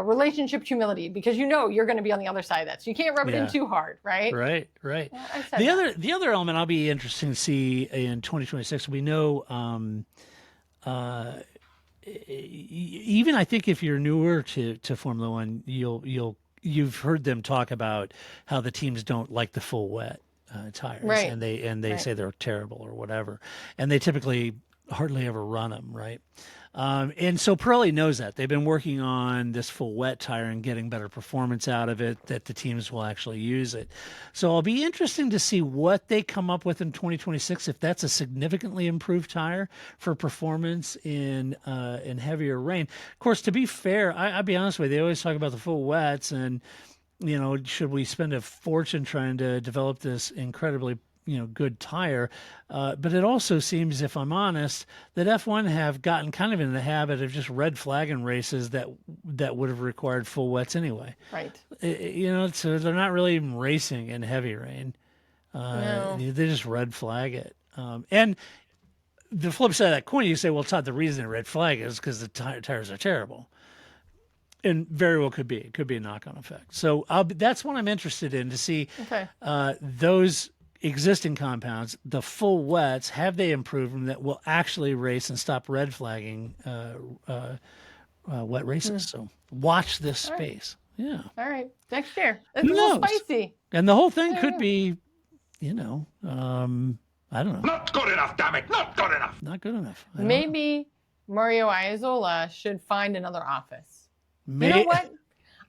relationship humility because you're going to be on the other side of that. So you can't rub it in too hard, right? Right. Yeah, the other element I'll be interested to see in 2026, we know even I think if you're newer to Formula One, you've heard them talk about how the teams don't like the full wet tires, and they say they're terrible or whatever, and they typically hardly ever run them, right? And so Pirelli knows that. They've been working on this full wet tire and getting better performance out of it, that the teams will actually use it. So it'll be interesting to see what they come up with in 2026, if that's a significantly improved tire for performance in heavier rain. Of course, to be fair, I'll be honest with you, they always talk about the full wets and, should we spend a fortune trying to develop this incredibly good tire. But it also seems, if I'm honest, that F1 have gotten kind of in the habit of just red flagging races that would have required full wets anyway. Right. So they're not really even racing in heavy rain. No. They just red flag it. And the flip side of that coin, you say, well, Todd, the reason they red flag is because the tires are terrible. And very well could be. It could be a knock-on effect. So that's what I'm interested in, to see those existing compounds, the full wets, have they improved them that will actually race and stop red flagging wet races? So watch this space. Yeah. All right. Next year. It's a little spicy. And the whole thing could be, I don't know. Not good enough, damn it. Not good enough. Not good enough. Maybe Mario Isola should find another office. You know what?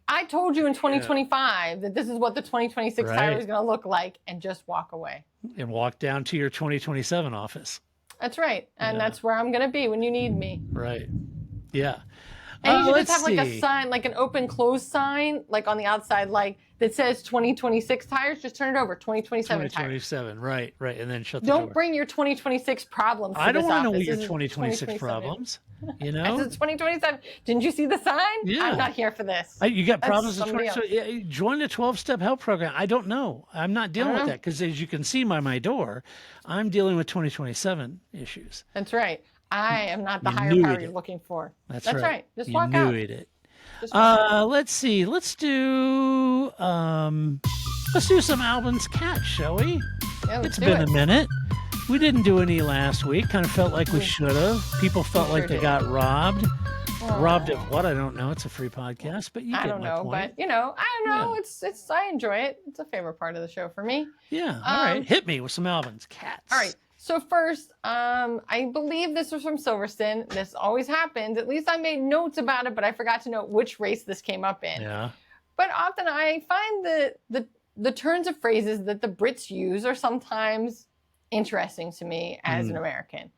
I told you in 2025 that this is what the 2026 tire is going to look like, and just walk away. And walk down to your 2027 office. That's right. And that's where I'm going to be when you need me. Right. Yeah. And you should just have like a sign, like an open-close sign, like on the outside, like that says 2026 tires. Just turn it over, 2027 tires. 2027. Right. And then shut the door. Don't bring your 2026 problems to I don't this want to know office. what your 2026 problems. This is 2027. Didn't you see the sign? Yeah. I'm not here for this. You got problems with somebody 20. So join the 12-step help program. I don't know. I'm not dealing with that because, as you can see by my door, I'm dealing with 2027 issues. That's right. I am not the higher power you're looking for. That's right. Just walk out. It. Let's see. Let's do some Albin's Cat, shall we? Yeah, it's been a minute. We didn't do any last week. Kind of felt like we should have. People felt like they got robbed. Robbed of what? I don't know. It's a free podcast, but I don't know. But I don't know. It's I enjoy it. It's a favorite part of the show for me. Yeah. All right. Hit me with some Albin's Cats. All right. So first, I believe this was from Silverstone. This always happens. At least I made notes about it, but I forgot to note which race this came up in. Yeah. But often I find the turns of phrases that the Brits use are sometimes interesting to me as an American.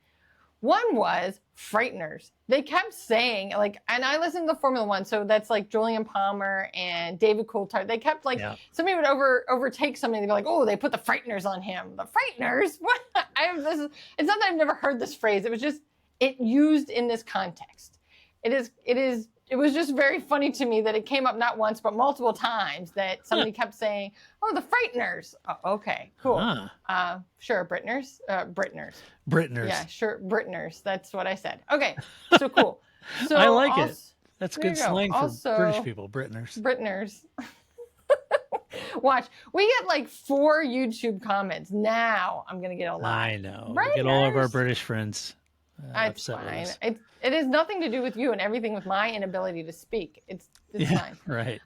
One was frighteners. They kept saying, and I listened to Formula One, so that's like Julian Palmer and David Coulthard. They kept somebody would overtake something. They'd be like, oh, they put the frighteners on him. The frighteners? What? It's not that I've never heard this phrase. It was just used in this context. It was just very funny to me that it came up not once but multiple times that somebody kept saying, "Oh, the frighteners." Oh, okay, cool. Sure, Britners. Britners. Yeah, sure, Britners. That's what I said. Okay, so cool. So I like it. That's good slang for British people. Britners. Britners. Watch, we get like 4 YouTube comments now. I'm gonna get a lot. I know. Right? We get all of our British friends. It's fine. It has nothing to do with you and everything with my inability to speak. It's fine. Right.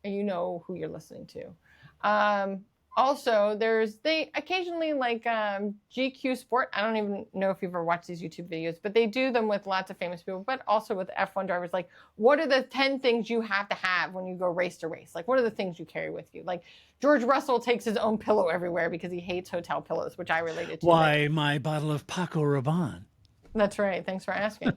You know who you're listening to. Also, they occasionally like GQ Sport. I don't even know if you've ever watched these YouTube videos, but they do them with lots of famous people, but also with F1 drivers. Like, what are the 10 things you have to have when you go race to race? Like, what are the things you carry with you? Like, George Russell takes his own pillow everywhere because he hates hotel pillows, which I related to. Why, my bottle of Paco Rabanne. That's right. Thanks for asking.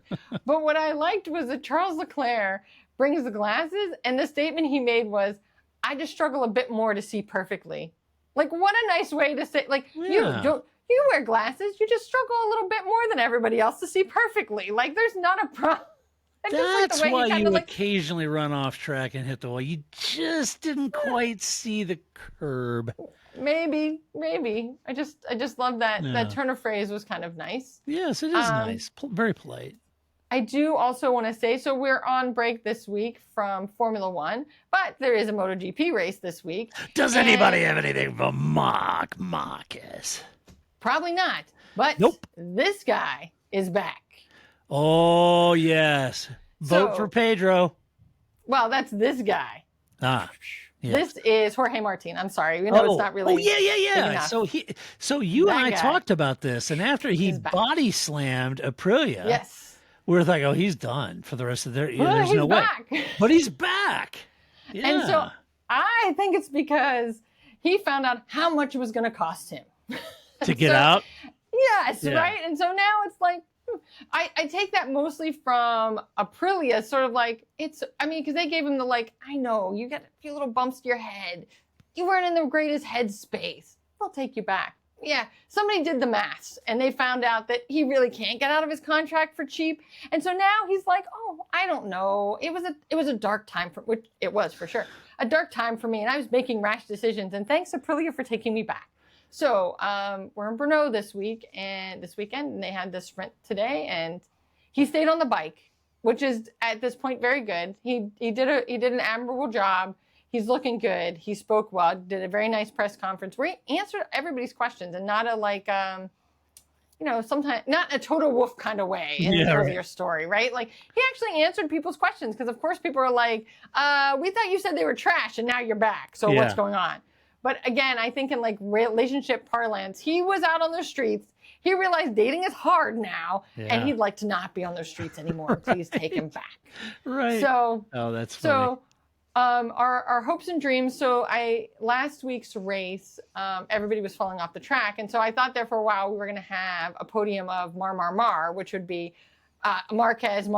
But what I liked was that Charles Leclerc brings the glasses, and the statement he made was, I just struggle a bit more to see perfectly. Like, what a nice way to say, like, Yeah. you wear glasses, you just struggle a little bit more than everybody else to see perfectly. Like, there's not a problem. That's why you occasionally run off track and hit the wall. You just didn't quite see the curb. Maybe. I just love that. Yeah. That turn of phrase was kind of nice. Yes, it is nice. Very polite. I do also want to say, so we're on break this week from Formula One, but there is a MotoGP race this week. Does anybody have anything for Marcus? Probably not. But Nope. This guy is back. Oh, yes. Vote for Pedro. Well, that's this guy. Ah. Yes. This is Jorge Martin. I'm sorry. You know it's not really. Oh, yeah. So you and I talked about this, and after he body slammed Aprilia. Yes. We were like, oh, he's done for the rest of their. Well, there's no back. way. But he's back. Yeah. And so I think it's because he found out how much it was going to cost him to get out. Yes, yeah. Right. And so now it's like, I take that mostly from Aprilia, sort of like because they gave him the I know you got a few little bumps to your head. You weren't in the greatest headspace. We'll take you back. Yeah, somebody did the maths, and they found out that he really can't get out of his contract for cheap. And so now he's like, oh, I don't know. It was a dark time which it was for sure, a dark time for me, and I was making rash decisions. And thanks Aprilia for taking me back. So we're in Brno this weekend, and they had this sprint today, and he stayed on the bike, which is at this point very good. He did an admirable job. He's looking good. He spoke well. Did a very nice press conference where he answered everybody's questions and not a sometimes not a Toto Wolff kind of way in the earlier story, right? Like he actually answered people's questions because of course people are like, we thought you said they were trash and now you're back. So what's going on? But again, I think in relationship parlance, he was out on the streets. He realized dating is hard now, and he'd like to not be on the streets anymore. Please take him back. Right. So, that's funny. So, our hopes and dreams. So last week's race, everybody was falling off the track. And so I thought there for a while we were going to have a podium of Mar, which would be Marquez,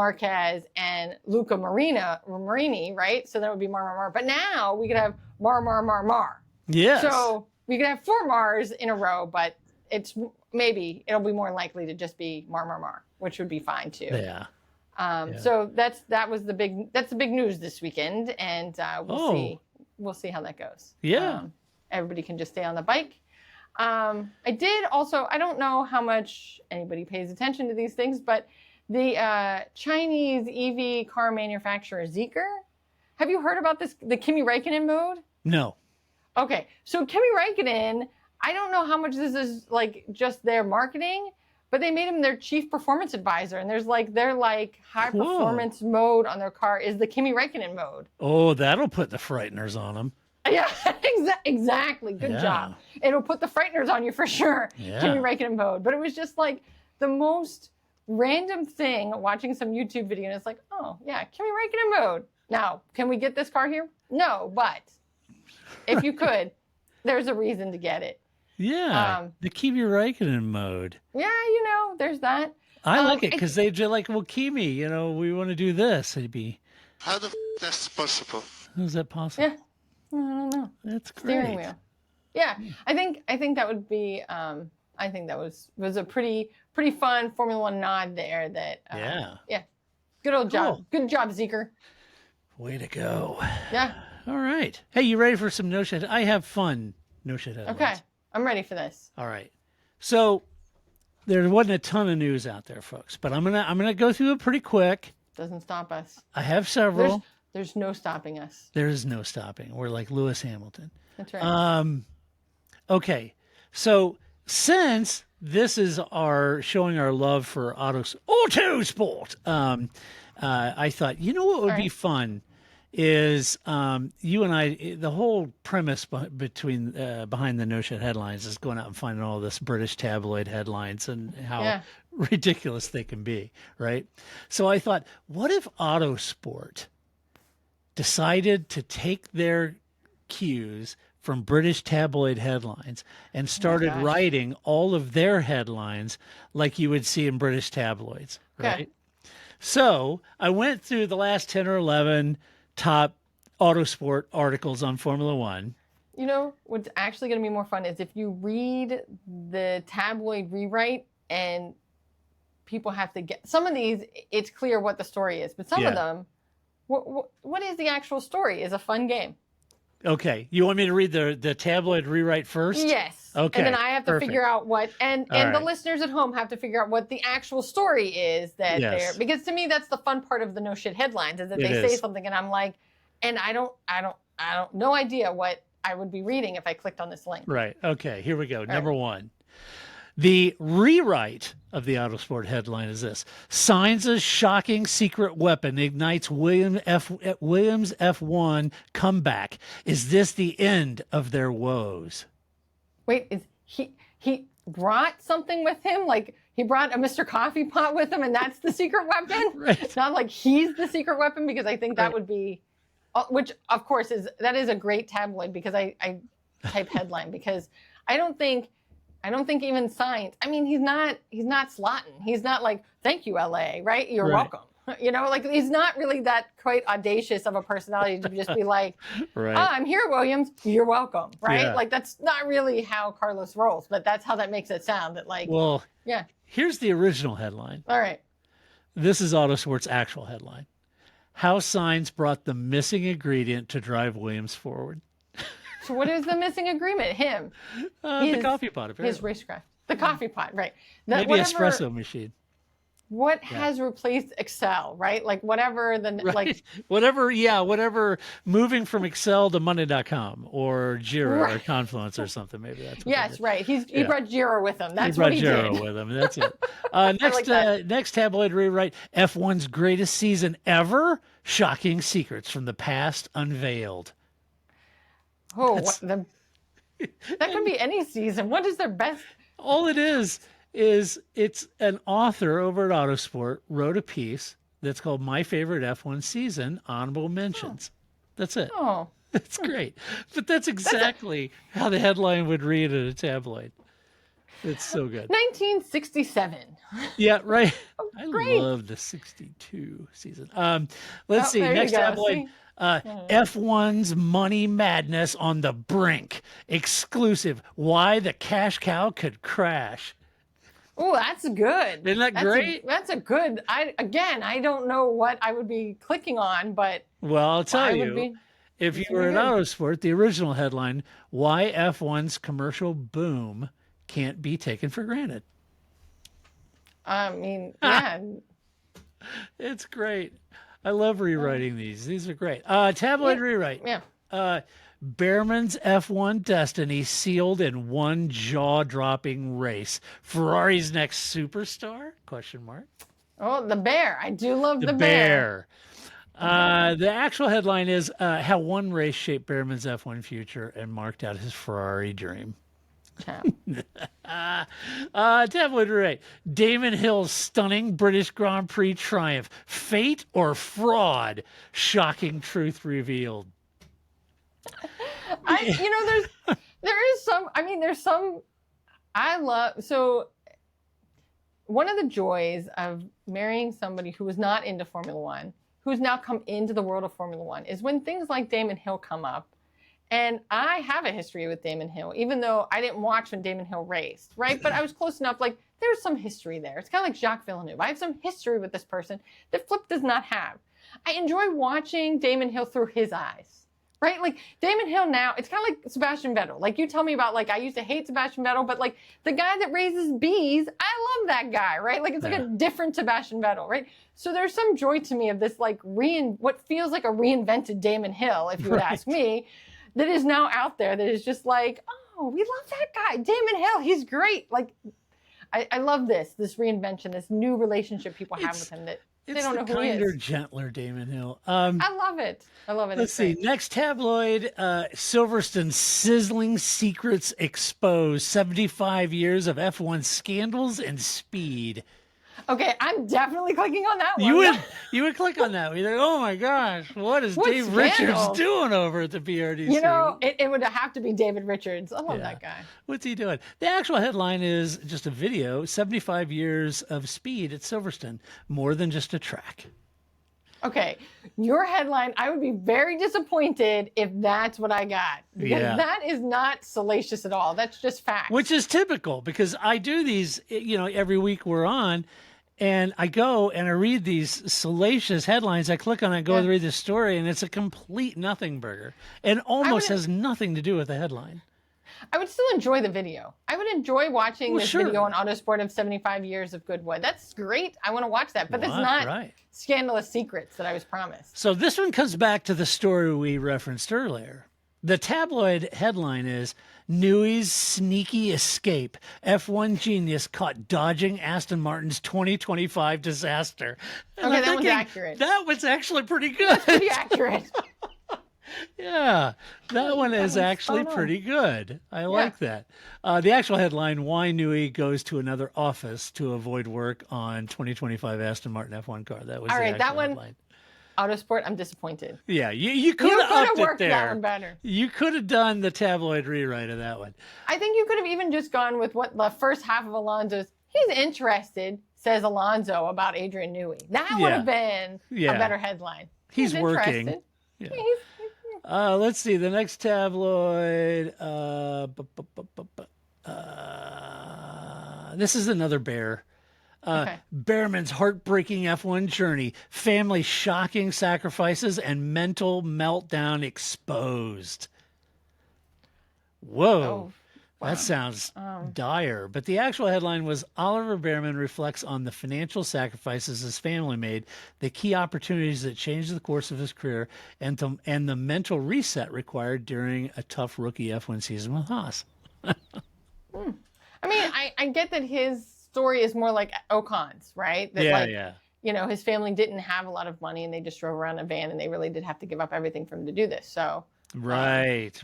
and Luca Marini, right? So that would be Mar. But now we could have Mar. Yes. So we could have 4 Mars in a row, but it'll be more likely to just be Mar, which would be fine too. Yeah. So that's the big news this weekend, and we'll see how that goes. Yeah. Everybody can just stay on the bike. I don't know how much anybody pays attention to these things, but the Chinese EV car manufacturer Zeekr, have you heard about this? The Kimi Raikkonen mode? No. Okay, so Kimi Raikkonen, I don't know how much this is just their marketing, but they made him their chief performance advisor, and there's their high performance mode on their car is the Kimi Raikkonen mode. Oh, that'll put the frighteners on them. Yeah, exactly. Good job. It'll put the frighteners on you for sure. Yeah. Kimi Raikkonen mode, but it was just the most random thing. Watching some YouTube video, and it's oh yeah, Kimi Raikkonen mode. Now, can we get this car here? No, but if you could, there's a reason to get it. Yeah, the Kimi Raikkonen mode. Yeah, there's that. I like it because they're Kimi, we want to do this. It'd be. How the that's possible? How's that possible? Yeah, I don't know. That's great. Steering wheel. Yeah, I think that would be. I think that was a pretty fun Formula One nod there. That. Yeah. Good old job. Good job, Zeekr. Way to go. Yeah. All right. Hey, you ready for some no shit? I have fun no shit headlines. Okay, I'm ready for this. All right. So there wasn't a ton of news out there, folks, but I'm gonna go through it pretty quick. Doesn't stop us. I have several. There's no stopping us. There is no stopping. We're like Lewis Hamilton. That's right. Okay. So since this is our showing our love for Autosport, I thought, you know what would be fun is you and I, the whole premise between behind the No Shit headlines is going out and finding all this British tabloid headlines and how ridiculous they can be, right? So I thought, what if Autosport decided to take their cues from British tabloid headlines and started writing all of their headlines like you would see in British tabloids, right? So I went through the last 10 or 11 top Autosport articles on Formula One. You know, what's actually going to be more fun is if you read the tabloid rewrite and people have to get some of these, it's clear what the story is, but some of them, what is the actual story is a fun game. Okay. You want me to read the tabloid rewrite first? Yes. Okay. And then I have to figure out what, and the listeners at home have to figure out what the actual story is that they're, because to me, that's the fun part of the No Shit headlines is that they say something and I'm like, and I don't, no idea what I would be reading if I clicked on this link. Right. Okay. Here we go. Number one. The rewrite of the Autosport headline is this: Sainz's shocking secret weapon ignites Williams F1 comeback. Is this the end of their woes? Wait, is he brought something with him? Like he brought a Mr. Coffee pot with him and that's the secret weapon? Right. It's not like he's the secret weapon because I think that would be, which of course is a great tabloid because I type headline because I don't think even Sainz, I mean, he's not slotting. He's not like, thank you, LA, right? You're welcome. You know, like he's not really that quite audacious of a personality to just be like, I'm here, Williams, you're welcome, right? Yeah. Like that's not really how Carlos rolls, but that's how that makes it sound that like, well, here's the original headline. All right. This is Autosport's actual headline. How Sainz brought the missing ingredient to drive Williams forward. So what is the missing agreement? Him. The coffee pot, apparently. His racecraft. The coffee pot, right. Maybe espresso machine. What has replaced Excel, right? Like whatever like whatever moving from Excel to Monday.com or Jira or Confluence or something. Maybe that's what right. He brought Jira with him. That's what he Jira did. with him. That's it. Next tabloid rewrite: F1's greatest season ever. Shocking secrets from the past unveiled. Oh, that could be any season. What is their best? All it is it's an author over at Autosport wrote a piece that's called My Favorite F1 Season, Honorable Mentions. That's it. Oh. That's great. But that's exactly how the headline would read in a tabloid. It's so good. 1967. Yeah, right. Great. I love the 62 season. Let's see. Next tabloid. See? F1's money madness on the brink. Exclusive. Why the cash cow could crash. Oh, that's good. Isn't that great? That's a good. I don't know what I would be clicking on, but well, I'll tell you. If you were at Autosport, the original headline: Why F1's commercial boom can't be taken for granted. I mean, yeah. It's great. I love rewriting these. These are great. Tabloid rewrite. Yeah. Bearman's F1 destiny sealed in one jaw-dropping race. Ferrari's next superstar? Question mark. Oh, the bear. I do love the bear. The actual headline is how one race shaped Bearman's F1 future and marked out his Ferrari dream. Tabloid rewrite. Damon Hill's stunning British Grand Prix triumph. Fate or fraud? Shocking truth revealed. So one of the joys of marrying somebody who was not into Formula One, who's now come into the world of Formula One, is when things like Damon Hill come up. And I have a history with Damon Hill, even though I didn't watch when Damon Hill raced, right? But I was close enough, like, there's some history there. It's kind of like Jacques Villeneuve. I have some history with this person that Flip does not have. I enjoy watching Damon Hill through his eyes, right? Like, Damon Hill now, it's kind of like Sebastian Vettel. Like, you tell me about, like, I used to hate Sebastian Vettel, but, like, the guy that raises bees, I love that guy, right? Like, it's like a different Sebastian Vettel, right? So there's some joy to me of this, like, what feels like a reinvented Damon Hill, if you would ask me, that is now out there that is just like, know. We love that guy. Damon Hill, he's great. Like, I love this reinvention, this new relationship people have with him that they don't know who he is. It's the kinder, gentler Damon Hill. I love it. I love it. Let's see. Next tabloid, Silverstone's sizzling secrets exposed. 75 years of F1 scandals and speed. Okay, I'm definitely clicking on that one. You would click on that. You're like, oh my gosh, what is Dave Richards doing over at the PRDC? You know, it would have to be David Richards. I love that guy. What's he doing? The actual headline is just a video, 75 years of speed at Silverstone, more than just a track. Okay, your headline, I would be very disappointed if that's what I got. Because that is not salacious at all. That's just fact. Which is typical, because I do these, every week we're on, and I go and I read these salacious headlines. I click on it, go and read the story, and it's a complete nothing burger. And almost has nothing to do with the headline. I would still enjoy the video. I would enjoy watching this video on Autosport of 75 years of Goodwood. That's great. I want to watch that. But that's not scandalous secrets that I was promised. So this one comes back to the story we referenced earlier. The tabloid headline is, Newey's sneaky escape. F1 genius caught dodging Aston Martin's 2025 disaster. And okay, that one's accurate. That was actually pretty good. That's pretty accurate. Yeah, that one is actually pretty good. I like that. The actual headline, why Newey goes to another office to avoid work on 2025 Aston Martin F1 car. That was that one. Headline. Autosport, I'm disappointed. Yeah, you could have worked there. That one better. You could have done the tabloid rewrite of that one. I think you could have even just gone with what the first half of Alonso's, he's interested, says Alonso about Adrian Newey. That would have been a better headline. He's working. Yeah. Let's see, the next tabloid. This is another bear. Bearman's heartbreaking F1 journey, family shocking sacrifices, and mental meltdown exposed. Whoa. That sounds dire. But the actual headline was, Oliver Bearman reflects on the financial sacrifices his family made, the key opportunities that changed the course of his career, and the mental reset required during a tough rookie F1 season with Haas. I mean, I get that his story is more like Ocon's, right? That his family didn't have a lot of money and they just drove around in a van and they really did have to give up everything for him to do this. So right.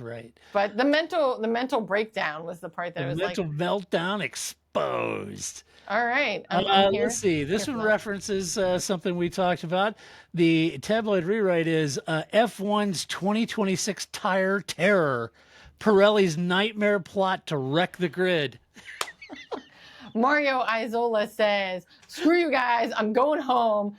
But the mental breakdown was the part that was like mental meltdown exposed. All right. Let's see. This one references something we talked about. The tabloid rewrite is F1's 2026 tire terror. Pirelli's nightmare plot to wreck the grid. Mario Isola says, screw you guys, I'm going home.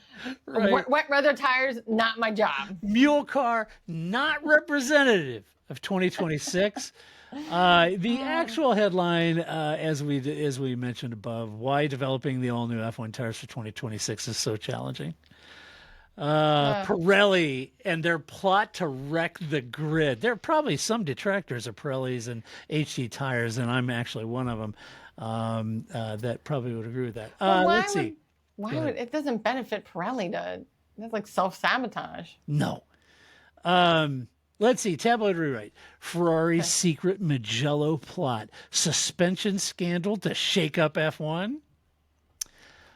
Wet weather tires, not my job. Mule car, not representative of 2026. The actual headline, as we mentioned above, why developing the all-new F1 tires for 2026 is so challenging. Pirelli and their plot to wreck the grid. There are probably some detractors of Pirelli's and HT tires, and I'm actually one of them. That probably would agree with that. Let's see. Why would it doesn't benefit Pirelli that's like self-sabotage. No. Let's see. Tabloid rewrite. Ferrari's secret Magello plot. Suspension scandal to shake up F1.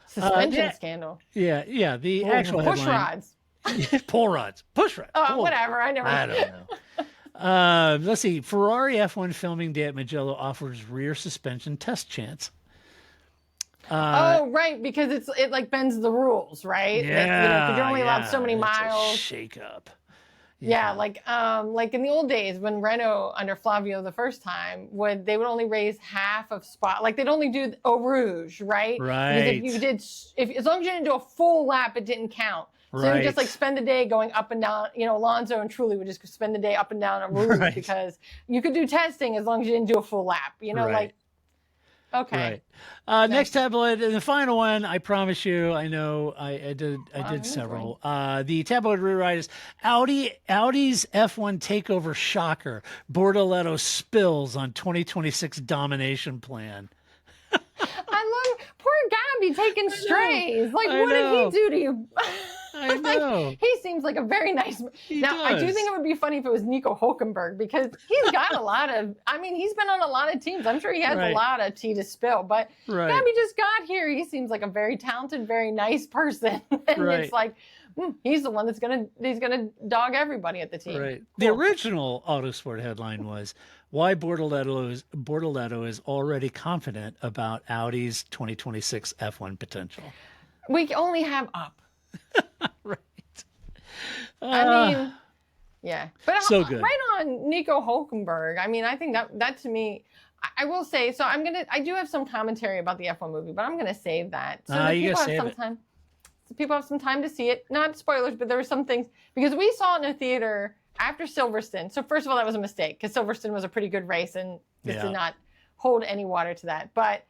Suspension scandal. Yeah. The actual push headline. rods. Pull rods. Push rods. Whatever. I don't know. Let's see. Ferrari F1 filming day at Magello offers rear suspension test chance. Right, because it like bends the rules, right? Yeah, you're only allowed so many miles. Shake up. Yeah, like in the old days when Renault under Flavio the first time they would only raise half of spot, like they'd only do Eau Rouge, right? Right. Because as long as you didn't do a full lap, it didn't count. So they would just like spend the day going up and down. Alonso and Trulli would just spend the day up and down a Rouge because you could do testing as long as you didn't do a full lap. Okay. Right. Next tabloid, and the final one, I promise you, I know I did several. The tabloid rewrite is Audi's F1 takeover shocker. Bortoletto spills on 2026 domination plan. I love poor Gabby taking strays. Like, what did he do to you? I know. He seems like a very nice. I do does. think it would be funny if it was Nico Hulkenberg, because he's got a lot of. I mean, he's been on a lot of teams. I'm sure he has a lot of tea to spill. But Gabby just got here. He seems like a very talented, very nice person, and it's like. He's the one that's gonna dog everybody at the team. Right. Cool. The original Autosport headline was why Bortoletto is already confident about Audi's 2026 F1 potential. We only have up. Right. I mean, yeah, but so good. Right on Nico Hulkenberg. I mean, I think that to me. I will say, so I do have some commentary about the F1 movie, but I'm gonna save that. So that you people gotta have save some it. time. People have some time to see it. Not spoilers, but there were some things, because we saw it in a theater after Silverstone. So first of all, that was a mistake, because Silverstone was a pretty good race, and this did not hold any water to that. But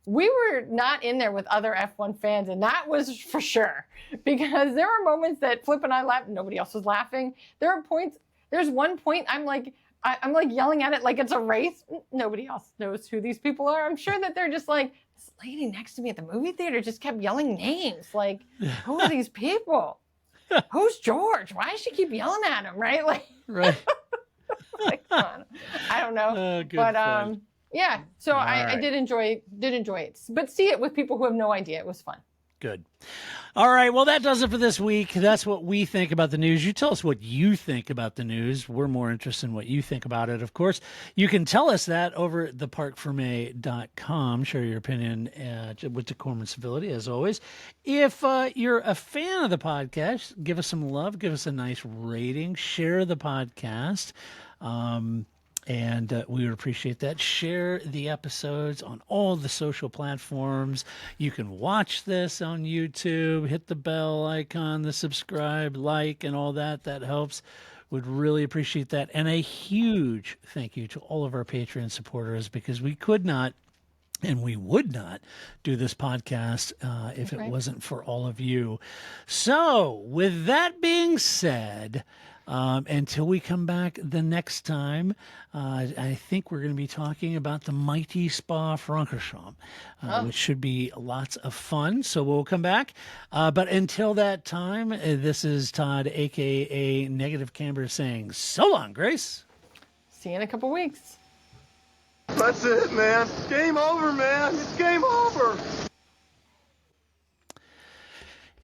we were not in there with other F1 fans, and that was for sure, because there were moments that Flip and I laughed, and nobody else was laughing. There's one point I'm like yelling at it like it's a race. Nobody else knows who these people are. I'm sure that they're just like, this lady next to me at the movie theater just kept yelling names. Like, who are these people? Who's George? Why does she keep yelling at him? Right? Like, Right. like, I don't know. But yeah. So I did enjoy it. But see it with people who have no idea. It was fun. Good. All right. Well, that does it for this week. That's what we think about the news. You tell us what you think about the news. We're more interested in what you think about it, of course. You can tell us that over at theparkforme.com. Share your opinion with decorum and civility, as always. If you're a fan of the podcast, give us some love. Give us a nice rating. Share the podcast. And we would appreciate that. Share the episodes on all the social platforms. You can watch this on YouTube. Hit the bell icon, the subscribe, like, and all that. That helps. Would really appreciate that. And a huge thank you to all of our Patreon supporters, because we could not and we would not do this podcast if it wasn't for all of you. So with that being said, until we come back the next time, I think we're going to be talking about the mighty Spa-Francorchamps, which should be lots of fun. So we'll come back. But until that time, this is Todd, a.k.a. Negative Camber, saying so long, Grace. See you in a couple weeks. That's it, man. Game over, man. It's game over.